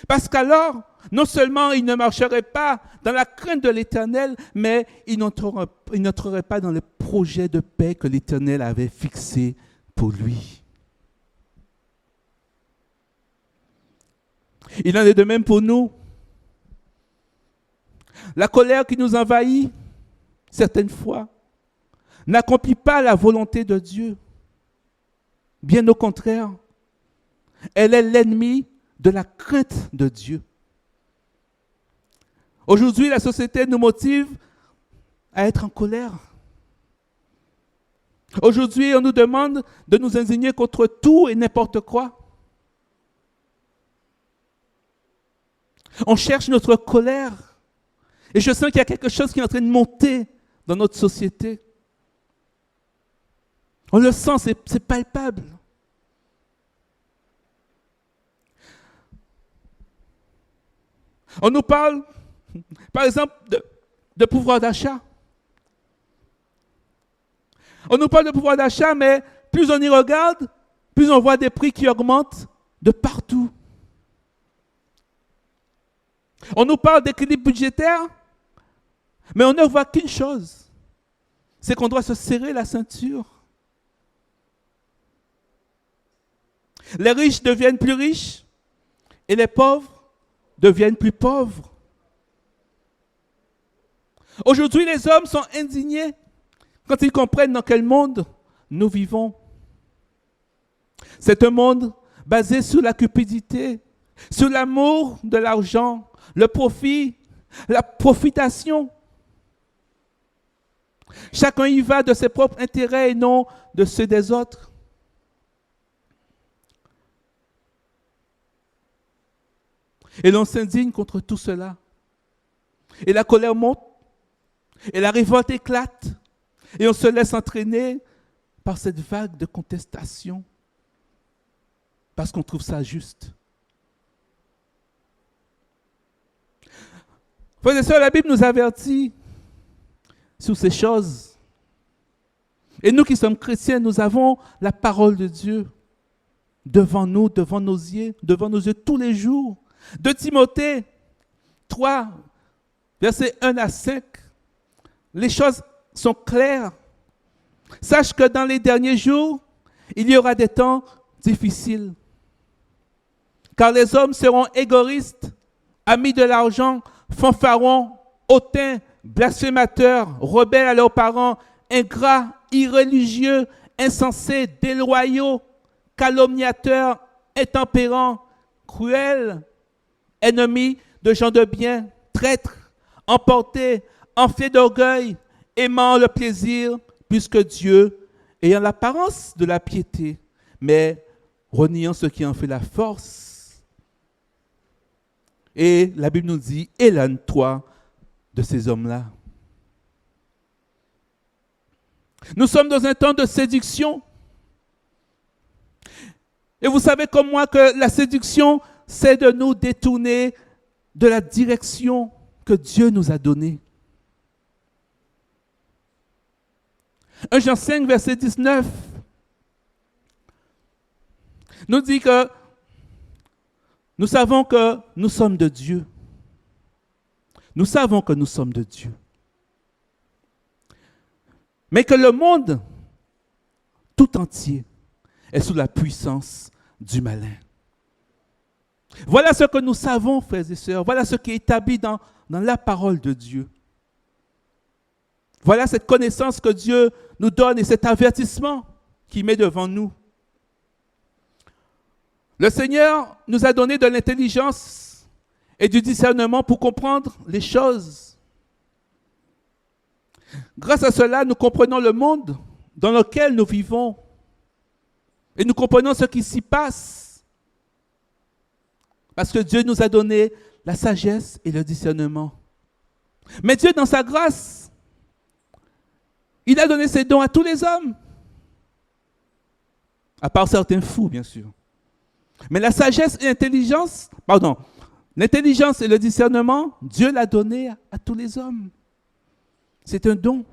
Parce qu'alors, non seulement il ne marcherait pas dans la crainte de l'Éternel, mais il n'entrerait pas dans le projet de paix que l'Éternel avait fixé pour lui. Il en est de même pour nous. La colère qui nous envahit, certaines fois, n'accomplit pas la volonté de Dieu. Bien au contraire, elle est l'ennemi de la crainte de Dieu. Aujourd'hui, la société nous motive à être en colère. Aujourd'hui, on nous demande de nous indigner contre tout et n'importe quoi. On cherche notre colère. Et je sens qu'il y a quelque chose qui est en train de monter dans notre société. On le sent, c'est palpable. On nous parle, par exemple, de pouvoir d'achat. On nous parle de pouvoir d'achat, mais plus on y regarde, plus on voit des prix qui augmentent de partout. On nous parle d'équilibre budgétaire, mais on ne voit qu'une chose, c'est qu'on doit se serrer la ceinture. Les riches deviennent plus riches et les pauvres deviennent plus pauvres. Aujourd'hui, les hommes sont indignés quand ils comprennent dans quel monde nous vivons. C'est un monde basé sur la cupidité, sur l'amour de l'argent, le profit, la profitation. Chacun y va de ses propres intérêts et non de ceux des autres. Et l'on s'indigne contre tout cela. Et la colère monte, et la révolte éclate, et on se laisse entraîner par cette vague de contestation, parce qu'on trouve ça juste. Frères et sœurs, la Bible nous avertit sur ces choses. Et nous qui sommes chrétiens, nous avons la parole de Dieu devant nous, devant nos yeux tous les jours. 2 Timothée 3, versets 1 à 5. Les choses sont claires. Sache que dans les derniers jours, il y aura des temps difficiles. Car les hommes seront égoïstes, amis de l'argent, fanfarons, hautains, blasphémateurs, rebelles à leurs parents, ingrats, irréligieux, insensés, déloyaux, calomniateurs, intempérants, cruels, ennemis de gens de bien, traîtres, emportés, enflés d'orgueil, aimant le plaisir plus que Dieu, ayant l'apparence de la piété, mais reniant ce qui en fait la force. Et la Bible nous dit, éloigne-toi de ces hommes-là. Nous sommes dans un temps de séduction. Et vous savez comme moi que la séduction, c'est de nous détourner de la direction que Dieu nous a donnée. 1 Jean 5, verset 19, nous dit que nous savons que nous sommes de Dieu. Nous savons que nous sommes de Dieu. Mais que le monde tout entier est sous la puissance du malin. Voilà ce que nous savons, frères et sœurs. Voilà ce qui est établi dans la parole de Dieu. Voilà cette connaissance que Dieu nous donne et cet avertissement qu'il met devant nous. Le Seigneur nous a donné de l'intelligence et du discernement pour comprendre les choses. Grâce à cela, nous comprenons le monde dans lequel nous vivons et nous comprenons ce qui s'y passe. Parce que Dieu nous a donné la sagesse et le discernement. Mais Dieu, dans sa grâce, il a donné ses dons à tous les hommes. À part certains fous, bien sûr. Mais la sagesse et l'intelligence, l'intelligence et le discernement, Dieu l'a donné à tous les hommes. C'est un don.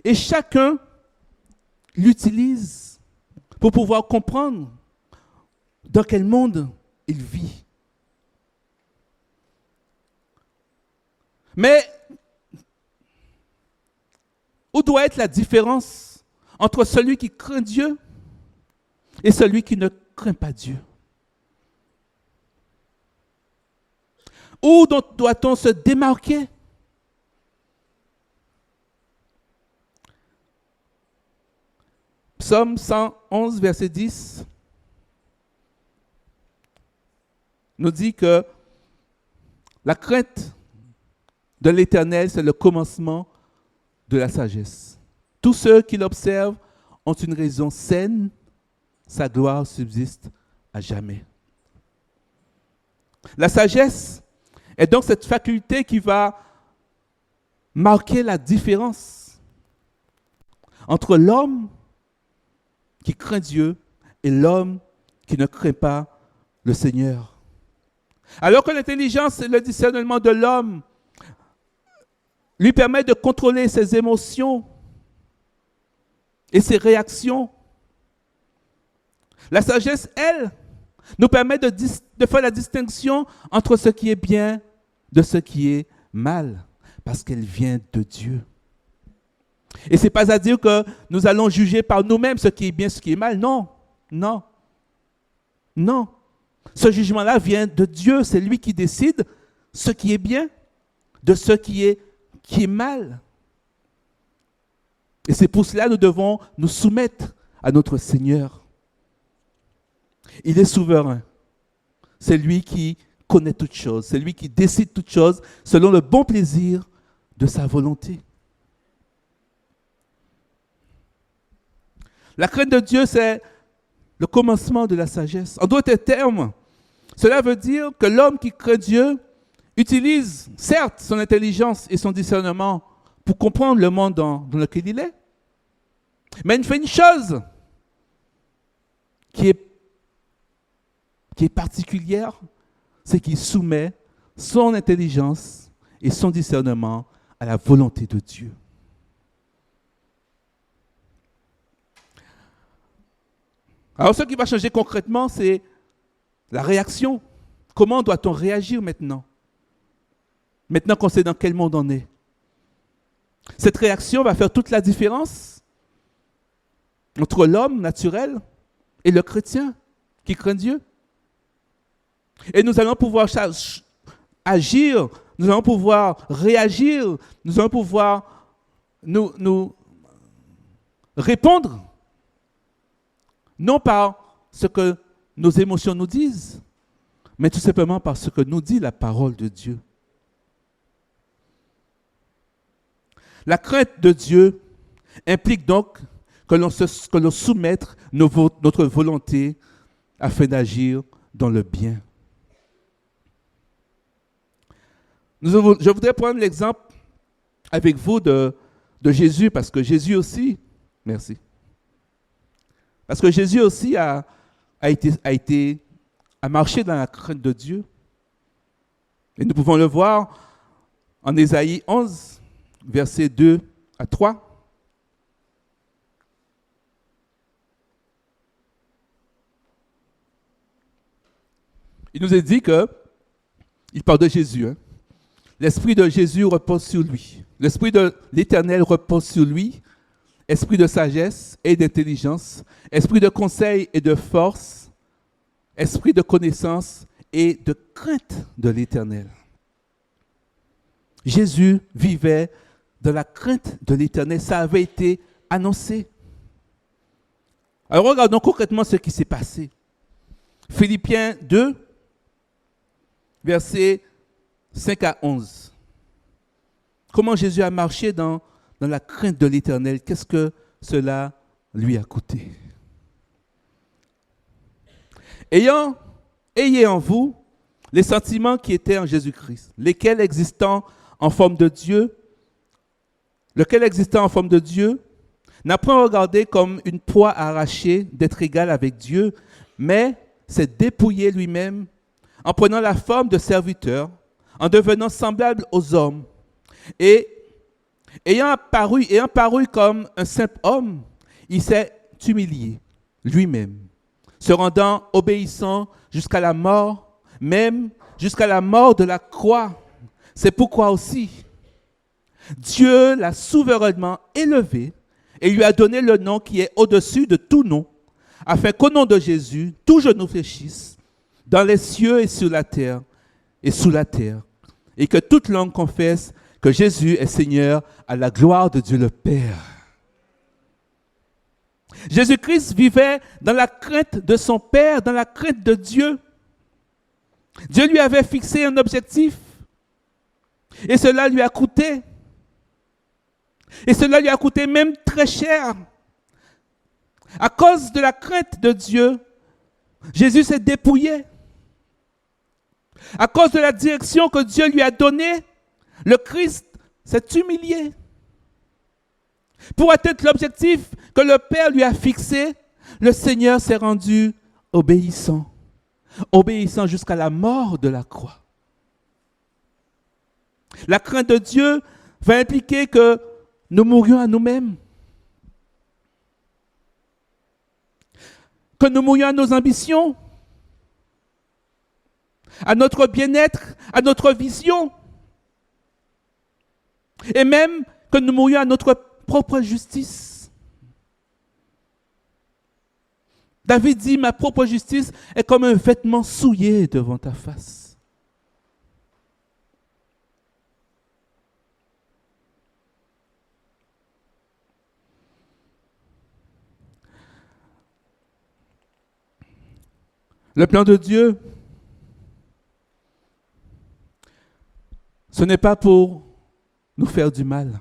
Et chacun l'utilise pour pouvoir comprendre dans quel monde il vit. Mais où doit être la différence entre celui qui craint Dieu et celui qui ne craint pas Dieu? Où doit-on se démarquer? Psaume 111, verset 10 nous dit que la crainte de l'Éternel, c'est le commencement de la sagesse. Tous ceux qui l'observent ont une raison saine, sa gloire subsiste à jamais. La sagesse est donc cette faculté qui va marquer la différence entre l'homme qui craint Dieu et l'homme qui ne craint pas le Seigneur. Alors que l'intelligence et le discernement de l'homme lui permettent de contrôler ses émotions et ses réactions, la sagesse, elle, nous permet de faire la distinction entre ce qui est bien de ce qui est mal, parce qu'elle vient de Dieu. Et ce n'est pas à dire que nous allons juger par nous-mêmes ce qui est bien, ce qui est mal. Non, non, non. Ce jugement-là vient de Dieu. C'est lui qui décide ce qui est bien de ce qui est mal. Et c'est pour cela que nous devons nous soumettre à notre Seigneur. Il est souverain. C'est lui qui connaît toutes choses. C'est lui qui décide toutes choses selon le bon plaisir de sa volonté. La crainte de Dieu, c'est le commencement de la sagesse. En d'autres termes, cela veut dire que l'homme qui craint Dieu utilise, certes, son intelligence et son discernement pour comprendre le monde dans lequel il est, mais il fait une chose qui est particulière, c'est qu'il soumet son intelligence et son discernement à la volonté de Dieu. Alors, ce qui va changer concrètement, c'est la réaction. Comment doit-on réagir maintenant? Maintenant qu'on sait dans quel monde on est. Cette réaction va faire toute la différence entre l'homme naturel et le chrétien qui craint Dieu. Et nous allons pouvoir agir, nous allons pouvoir réagir, nous allons pouvoir nous répondre, non par ce que nos émotions nous disent, mais tout simplement par ce que nous dit la parole de Dieu. La crainte de Dieu implique donc que l'on soumette notre volonté afin d'agir dans le bien. Je voudrais prendre l'exemple avec vous de Jésus, parce que Jésus aussi, merci. Parce que Jésus aussi a marché dans la crainte de Dieu. Et nous pouvons le voir en Ésaïe 11, versets 2 à 3. Il nous est dit il parle de Jésus. L'Esprit de Jésus repose sur lui. L'Esprit de l'Éternel repose sur lui. Esprit de sagesse et d'intelligence, esprit de conseil et de force, esprit de connaissance et de crainte de l'Éternel. Jésus vivait dans la crainte de l'Éternel. Ça avait été annoncé. Alors regardons concrètement ce qui s'est passé. Philippiens 2, versets 5 à 11. Comment Jésus a marché dans la crainte de l'Éternel, qu'est-ce que cela lui a coûté? Ayez en vous les sentiments qui étaient en Jésus-Christ, lequel existant en forme de Dieu, n'a point regardé comme une proie arrachée d'être égal avec Dieu, mais s'est dépouillé lui-même en prenant la forme de serviteur, en devenant semblable aux hommes, et ayant paru comme un simple homme, il s'est humilié lui-même, se rendant obéissant jusqu'à la mort, même jusqu'à la mort de la croix. C'est pourquoi aussi Dieu l'a souverainement élevé et lui a donné le nom qui est au-dessus de tout nom, afin qu'au nom de Jésus, tout genou fléchisse, dans les cieux et sur la terre, et sous la terre, et que toute langue confesse que Jésus est Seigneur à la gloire de Dieu le Père. Jésus-Christ vivait dans la crainte de son Père, dans la crainte de Dieu. Dieu lui avait fixé un objectif, et cela lui a coûté. Et cela lui a coûté même très cher. À cause de la crainte de Dieu, Jésus s'est dépouillé. À cause de la direction que Dieu lui a donnée, le Christ s'est humilié. Pour atteindre l'objectif que le Père lui a fixé, le Seigneur s'est rendu obéissant. Obéissant jusqu'à la mort de la croix. La crainte de Dieu va impliquer que nous mourions à nous-mêmes. Que nous mourions à nos ambitions, à notre bien-être, à notre vision. Et même que nous mourions à notre propre justice. David dit, ma propre justice est comme un vêtement souillé devant ta face. Le plan de Dieu, ce n'est pas pour nous faire du mal,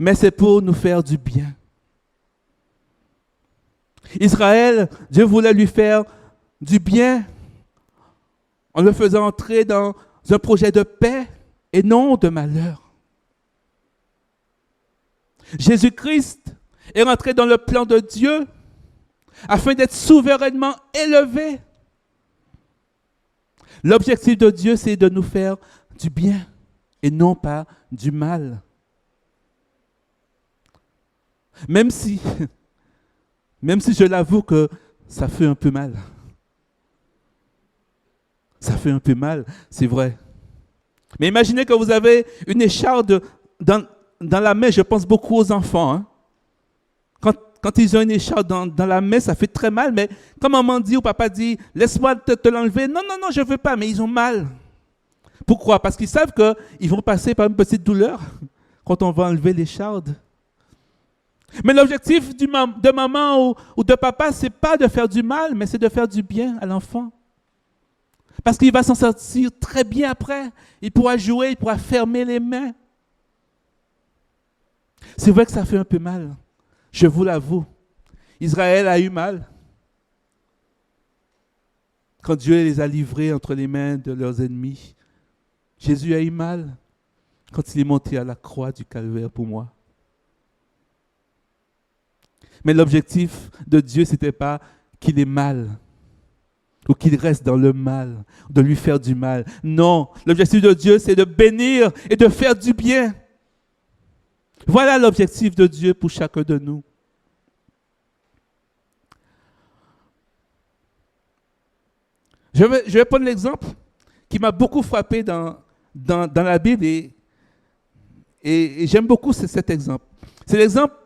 mais c'est pour nous faire du bien. Israël, Dieu voulait lui faire du bien en le faisant entrer dans un projet de paix et non de malheur. Jésus-Christ est rentré dans le plan de Dieu afin d'être souverainement élevé. L'objectif de Dieu, c'est de nous faire du bien et non pas du mal. Même si je l'avoue que ça fait un peu mal. Ça fait un peu mal, c'est vrai. Mais imaginez que vous avez une écharde dans la main, je pense beaucoup aux enfants. Hein. Quand ils ont une écharpe dans la main, ça fait très mal, mais quand maman dit ou papa dit, laisse-moi te l'enlever, non, je ne veux pas, mais ils ont mal. Pourquoi? Parce qu'ils savent qu'ils vont passer par une petite douleur quand on va enlever l'écharpe. Mais l'objectif de maman ou de papa, ce n'est pas de faire du mal, mais c'est de faire du bien à l'enfant. Parce qu'il va s'en sortir très bien après. Il pourra jouer, il pourra fermer les mains. C'est vrai que ça fait un peu mal. Je vous l'avoue, Israël a eu mal quand Dieu les a livrés entre les mains de leurs ennemis. Jésus a eu mal quand il est monté à la croix du calvaire pour moi. Mais l'objectif de Dieu, ce n'était pas qu'il ait mal ou qu'il reste dans le mal, de lui faire du mal. Non, l'objectif de Dieu, c'est de bénir et de faire du bien. Voilà l'objectif de Dieu pour chacun de nous. Je vais prendre l'exemple qui m'a beaucoup frappé dans la Bible et j'aime beaucoup cet exemple. C'est l'exemple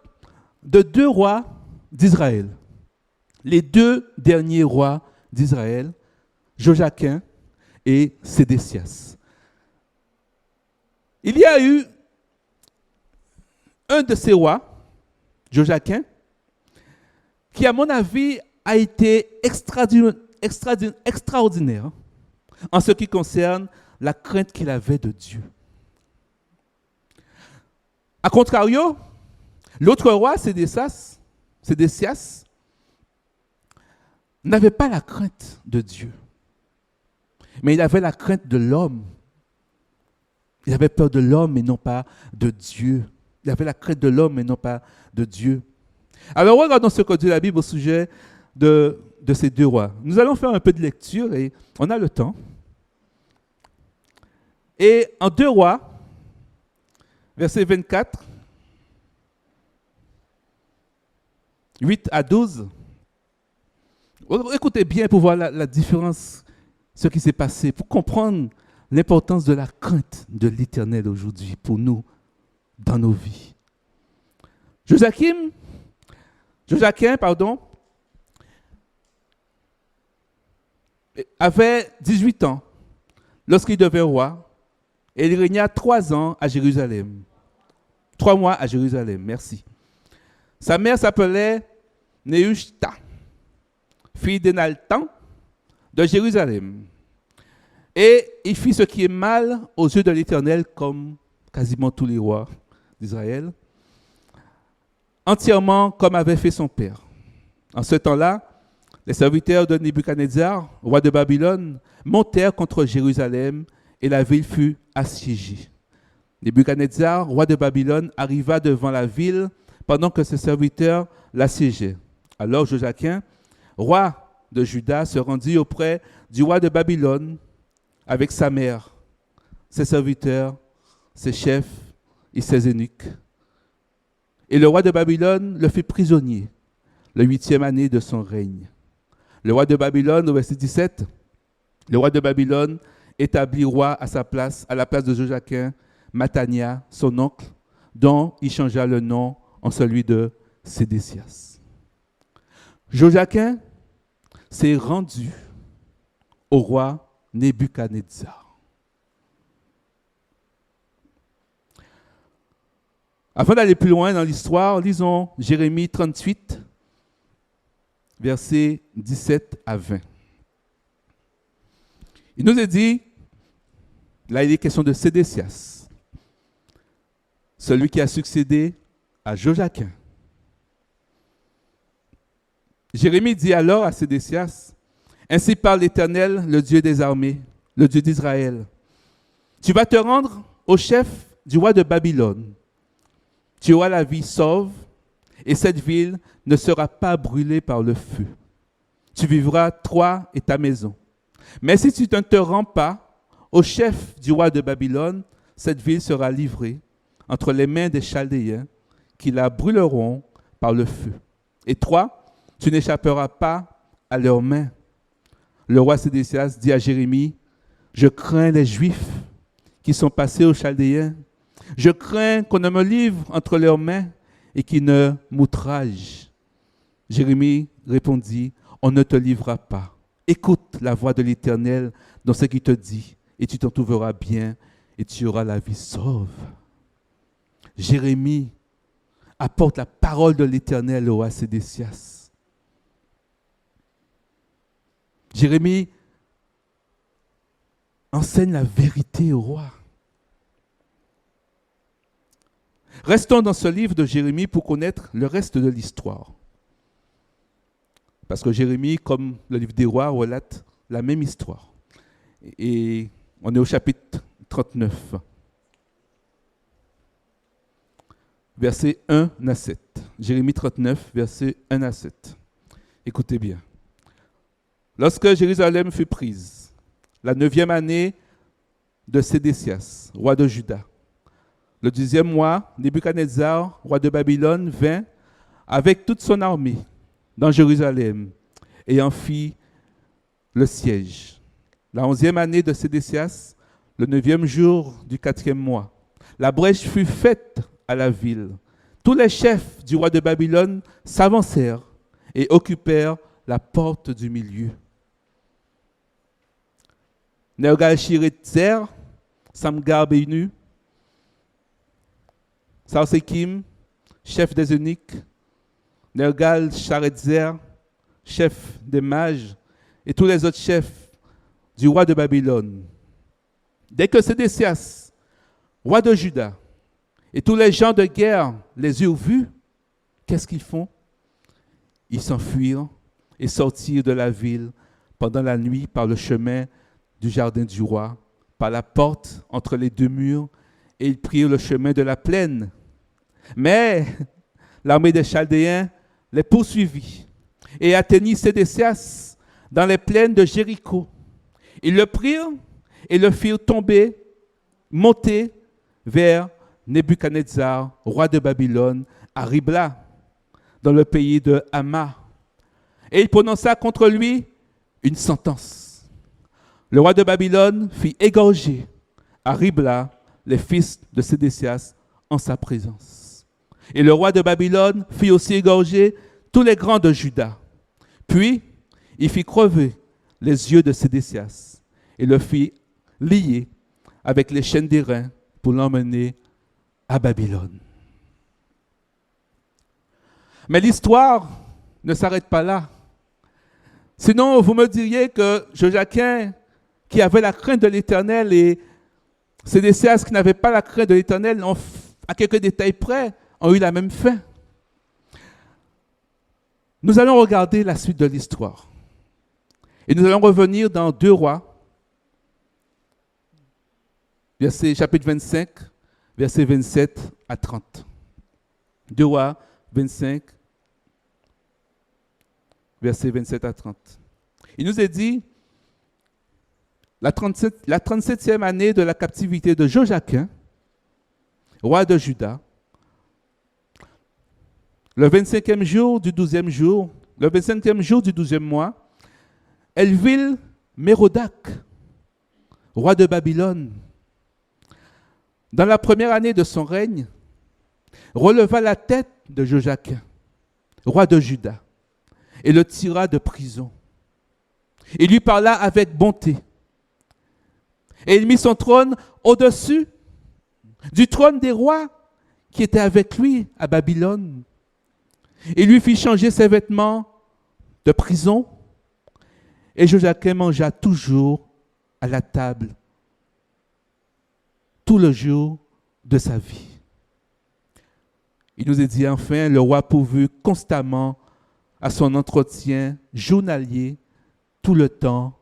de 2 rois d'Israël. Les 2 derniers rois d'Israël, Joachim et Sédécias. Il y a eu un de ces rois, Joachim, qui, à mon avis, a été extraordinaire en ce qui concerne la crainte qu'il avait de Dieu. A contrario, l'autre roi, Sédécias, n'avait pas la crainte de Dieu, mais il avait la crainte de l'homme. Il avait peur de l'homme et non pas de Dieu. Il avait la crainte de l'homme et non pas de Dieu. Alors regardons ce que dit la Bible au sujet de ces 2 rois. Nous allons faire un peu de lecture et on a le temps. Et en 2 rois, verset 24, 8 à 12. Écoutez bien pour voir la différence, ce qui s'est passé, pour comprendre l'importance de la crainte de l'Éternel aujourd'hui pour nous, dans nos vies. Joachim, avait 18 ans lorsqu'il devint roi et il régna 3 ans à Jérusalem. 3 mois à Jérusalem, merci. Sa mère s'appelait Nehushta, fille d'Enaltan de Jérusalem. Et il fit ce qui est mal aux yeux de l'Éternel, comme quasiment tous les rois d'Israël, entièrement comme avait fait son père. En ce temps-là, les serviteurs de Nebuchadnezzar, roi de Babylone, montèrent contre Jérusalem et la ville fut assiégée. Nebuchadnezzar, roi de Babylone, arriva devant la ville pendant que ses serviteurs l'assiégeaient. Alors Joachim, roi de Juda, se rendit auprès du roi de Babylone avec sa mère, ses serviteurs, ses chefs et ses eunuques. Et le roi de Babylone le fit prisonnier, le 8e année de son règne. Le roi de Babylone, au verset 17, le roi de Babylone établit roi à la place de Joachim, Mathania, son oncle, dont il changea le nom en celui de Sédécias. Joachim s'est rendu au roi Nebuchadnezzar. Avant d'aller plus loin dans l'histoire, lisons Jérémie 38, versets 17 à 20. Il nous est dit, là il est question de Sédécias, celui qui a succédé à Joachim. Jérémie dit alors à Sédécias, « Ainsi parle l'Éternel, le Dieu des armées, le Dieu d'Israël. Tu vas te rendre au chef du roi de Babylone. Tu auras la vie sauve, et cette ville ne sera pas brûlée par le feu. Tu vivras, toi et ta maison. Mais si tu ne te rends pas au chef du roi de Babylone, cette ville sera livrée entre les mains des Chaldéens qui la brûleront par le feu. Et toi, tu n'échapperas pas à leurs mains. » Le roi Sédécias dit à Jérémie, « Je crains les Juifs qui sont passés aux Chaldéens. Je crains qu'on ne me livre entre leurs mains et qu'ils ne m'outragent. » Jérémie répondit, « On ne te livrera pas. Écoute la voix de l'Éternel dans ce qu'il te dit, et tu t'en trouveras bien, et tu auras la vie sauve. » Jérémie apporte la parole de l'Éternel au roi Sédécias. Jérémie enseigne la vérité au roi. Restons dans ce livre de Jérémie pour connaître le reste de l'histoire. Parce que Jérémie, comme le livre des rois, relate la même histoire. Et on est au chapitre 39, versets 1 à 7. Jérémie 39, versets 1 à 7. Écoutez bien. Lorsque Jérusalem fut prise, la 9e année de Sédécias, roi de Juda, le 10e mois, Nebuchadnezzar, roi de Babylone, vint avec toute son armée dans Jérusalem et en fit le siège. La 11e année de Sédécias, le 9e jour du 4e mois, la brèche fut faite à la ville. Tous les chefs du roi de Babylone s'avancèrent et occupèrent la porte du milieu. Nergal-Sharetzer, Samgar-Beinu, Sarsekim, chef des eunuques, Nergal-Sharetzer, chef des mages, et tous les autres chefs du roi de Babylone. Dès que Sédécias, roi de Juda, et tous les gens de guerre les eurent vus, qu'est-ce qu'ils font? Ils s'enfuirent et sortirent de la ville pendant la nuit par le chemin du jardin du roi, par la porte entre les deux murs, et ils prirent le chemin de la plaine. Mais l'armée des Chaldéens les poursuivit et atteignit Sédécias dans les plaines de Jéricho. Ils le prirent et le firent tomber, monter vers Nebuchadnezzar, roi de Babylone, à Ribla, dans le pays de Hama. Et il prononça contre lui une sentence. Le roi de Babylone fit égorger à Ribla les fils de Sédécias en sa présence. Et le roi de Babylone fit aussi égorger tous les grands de Juda. Puis, il fit crever les yeux de Sédécias et le fit lier avec les chaînes d'airain pour l'emmener à Babylone. Mais l'histoire ne s'arrête pas là. Sinon, vous me diriez que Joachim, qui avait la crainte de l'Éternel, et Sédécias, qui n'avait pas la crainte de l'Éternel, à quelques détails près, ont eu la même fin. Nous allons regarder la suite de l'histoire. Et nous allons revenir dans 2 Rois, chapitre 25, versets 27 à 30. 2 Rois 25, versets 27 à 30. Il nous est dit, la 37e année de la captivité de Joachim, roi de Juda, le 25e jour du 12e jour, le 25e jour du 12e mois, Elvil-Mérodach, roi de Babylone, dans la première année de son règne, releva la tête de Joachim, roi de Juda, et le tira de prison. Il lui parla avec bonté. Et il mit son trône au-dessus du trône des rois qui étaient avec lui à Babylone. Il lui fit changer ses vêtements de prison. Et Joachim mangea toujours à la table tout le jour de sa vie. Il nous est dit enfin, le roi pourvut constamment à son entretien journalier tout le temps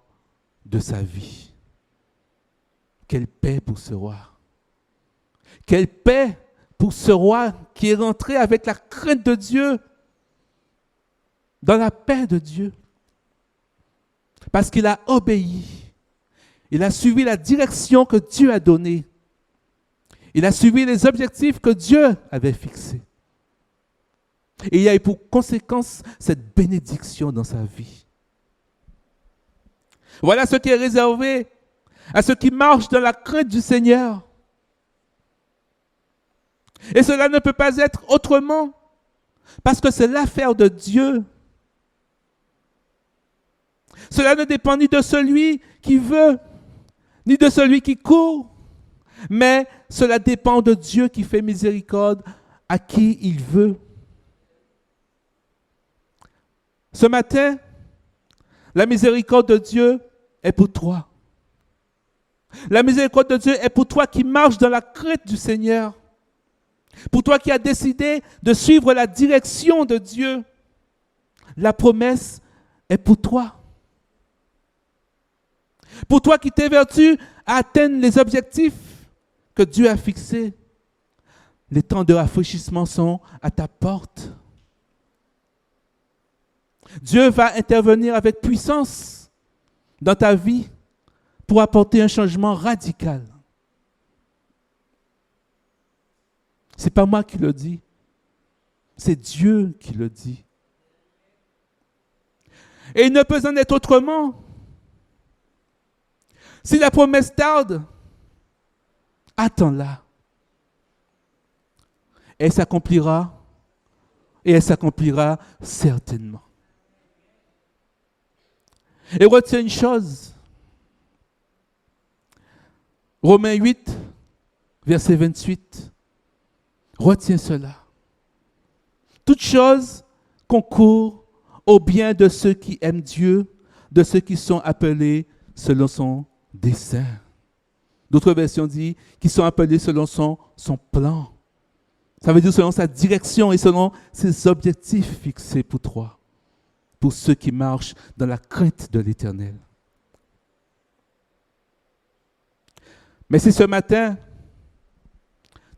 de sa vie. Quelle paix pour ce roi! Quelle paix pour ce roi qui est rentré avec la crainte de Dieu, dans la paix de Dieu. Parce qu'il a obéi. Il a suivi la direction que Dieu a donnée. Il a suivi les objectifs que Dieu avait fixés. Et il a eu pour conséquence cette bénédiction dans sa vie. Voilà ce qui est réservé à ceux qui marchent dans la crainte du Seigneur. Et cela ne peut pas être autrement, parce que c'est l'affaire de Dieu. Cela ne dépend ni de celui qui veut, ni de celui qui court, mais cela dépend de Dieu qui fait miséricorde à qui il veut. Ce matin, la miséricorde de Dieu est pour toi. La miséricorde de Dieu est pour toi qui marches dans la crainte du Seigneur. Pour toi qui as décidé de suivre la direction de Dieu. La promesse est pour toi. Pour toi qui t'évertues à atteindre les objectifs que Dieu a fixés. Les temps de rafraîchissement sont à ta porte. Dieu va intervenir avec puissance dans ta vie pour apporter un changement radical. Ce n'est pas moi qui le dis, c'est Dieu qui le dit. Et il ne peut en être autrement. Si la promesse tarde, attends-la. Elle s'accomplira, et elle s'accomplira certainement. Et retiens une chose. Romains 8, verset 28. Retiens cela. Toute chose concourt au bien de ceux qui aiment Dieu, de ceux qui sont appelés selon son dessein. D'autres versions disent qui sont appelés selon son plan. Ça veut dire selon sa direction et selon ses objectifs fixés pour toi, pour ceux qui marchent dans la crainte de l'Éternel. Mais si ce matin,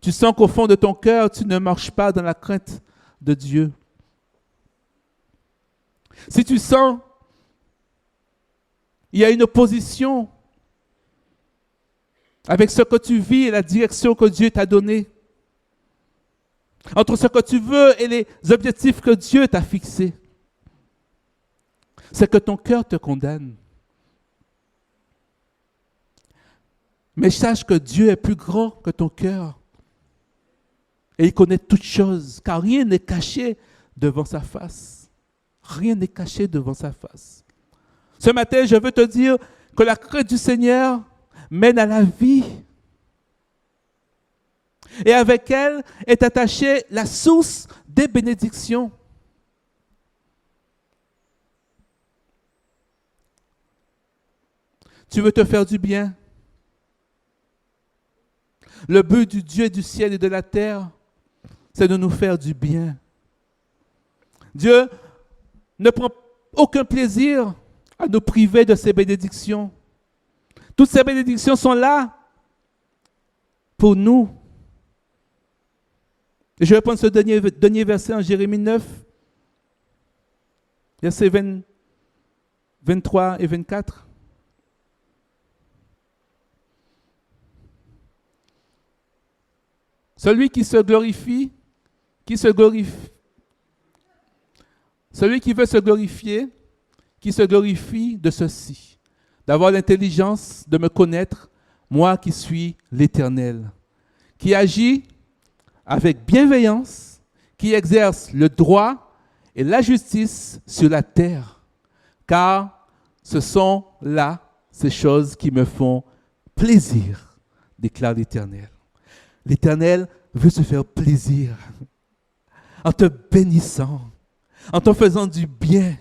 tu sens qu'au fond de ton cœur, tu ne marches pas dans la crainte de Dieu. Si tu sens qu'il y a une opposition avec ce que tu vis et la direction que Dieu t'a donnée, entre ce que tu veux et les objectifs que Dieu t'a fixés. C'est que ton cœur te condamne. Mais sache que Dieu est plus grand que ton cœur. Et il connaît toutes choses, car rien n'est caché devant sa face. Rien n'est caché devant sa face. Ce matin, je veux te dire que la crainte du Seigneur mène à la vie. Et avec elle est attachée la source des bénédictions. Tu veux te faire du bien. Le but du Dieu du ciel et de la terre, c'est de nous faire du bien. Dieu ne prend aucun plaisir à nous priver de ses bénédictions. Toutes ces bénédictions sont là pour nous. Et je vais prendre ce dernier verset en Jérémie 9, versets 23 et 24. Celui qui veut se glorifier, qui se glorifie de ceci, d'avoir l'intelligence de me connaître, moi qui suis l'Éternel, qui agit avec bienveillance, qui exerce le droit et la justice sur la terre, car ce sont là ces choses qui me font plaisir, déclare l'Éternel. L'Éternel veut se faire plaisir en te bénissant, en te faisant du bien.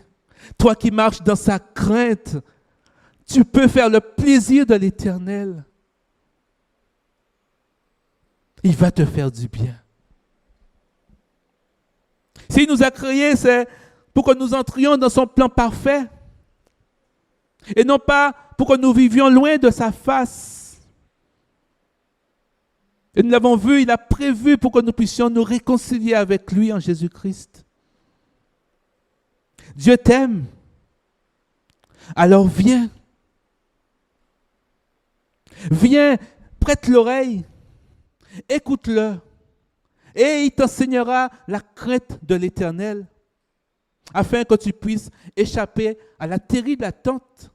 Toi qui marches dans sa crainte, tu peux faire le plaisir de l'Éternel. Il va te faire du bien. S'il nous a créés, c'est pour que nous entrions dans son plan parfait et non pas pour que nous vivions loin de sa face. Et nous l'avons vu, il a prévu pour que nous puissions nous réconcilier avec lui en Jésus-Christ. Dieu t'aime. Alors viens. Viens, prête l'oreille, écoute-le, et il t'enseignera la crainte de l'Éternel, afin que tu puisses échapper à la terrible attente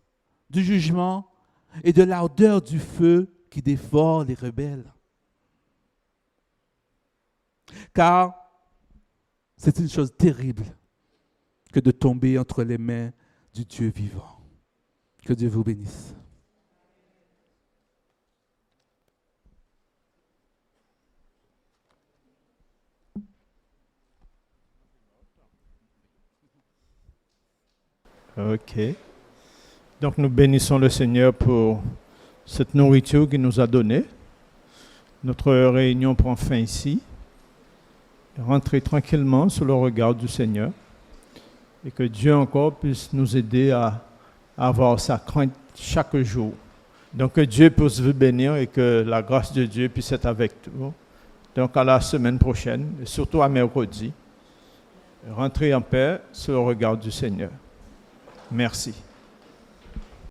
du jugement et de l'ardeur du feu qui dévore les rebelles. Car c'est une chose terrible que de tomber entre les mains du Dieu vivant. Que Dieu vous bénisse. Ok. Donc nous bénissons le Seigneur pour cette nourriture qu'il nous a donnée. Notre réunion prend fin ici. Rentrez tranquillement sous le regard du Seigneur et que Dieu encore puisse nous aider à avoir sa crainte chaque jour. Donc que Dieu puisse vous bénir et que la grâce de Dieu puisse être avec vous. Donc à la semaine prochaine et surtout à mercredi. Rentrez en paix sous le regard du Seigneur. Merci.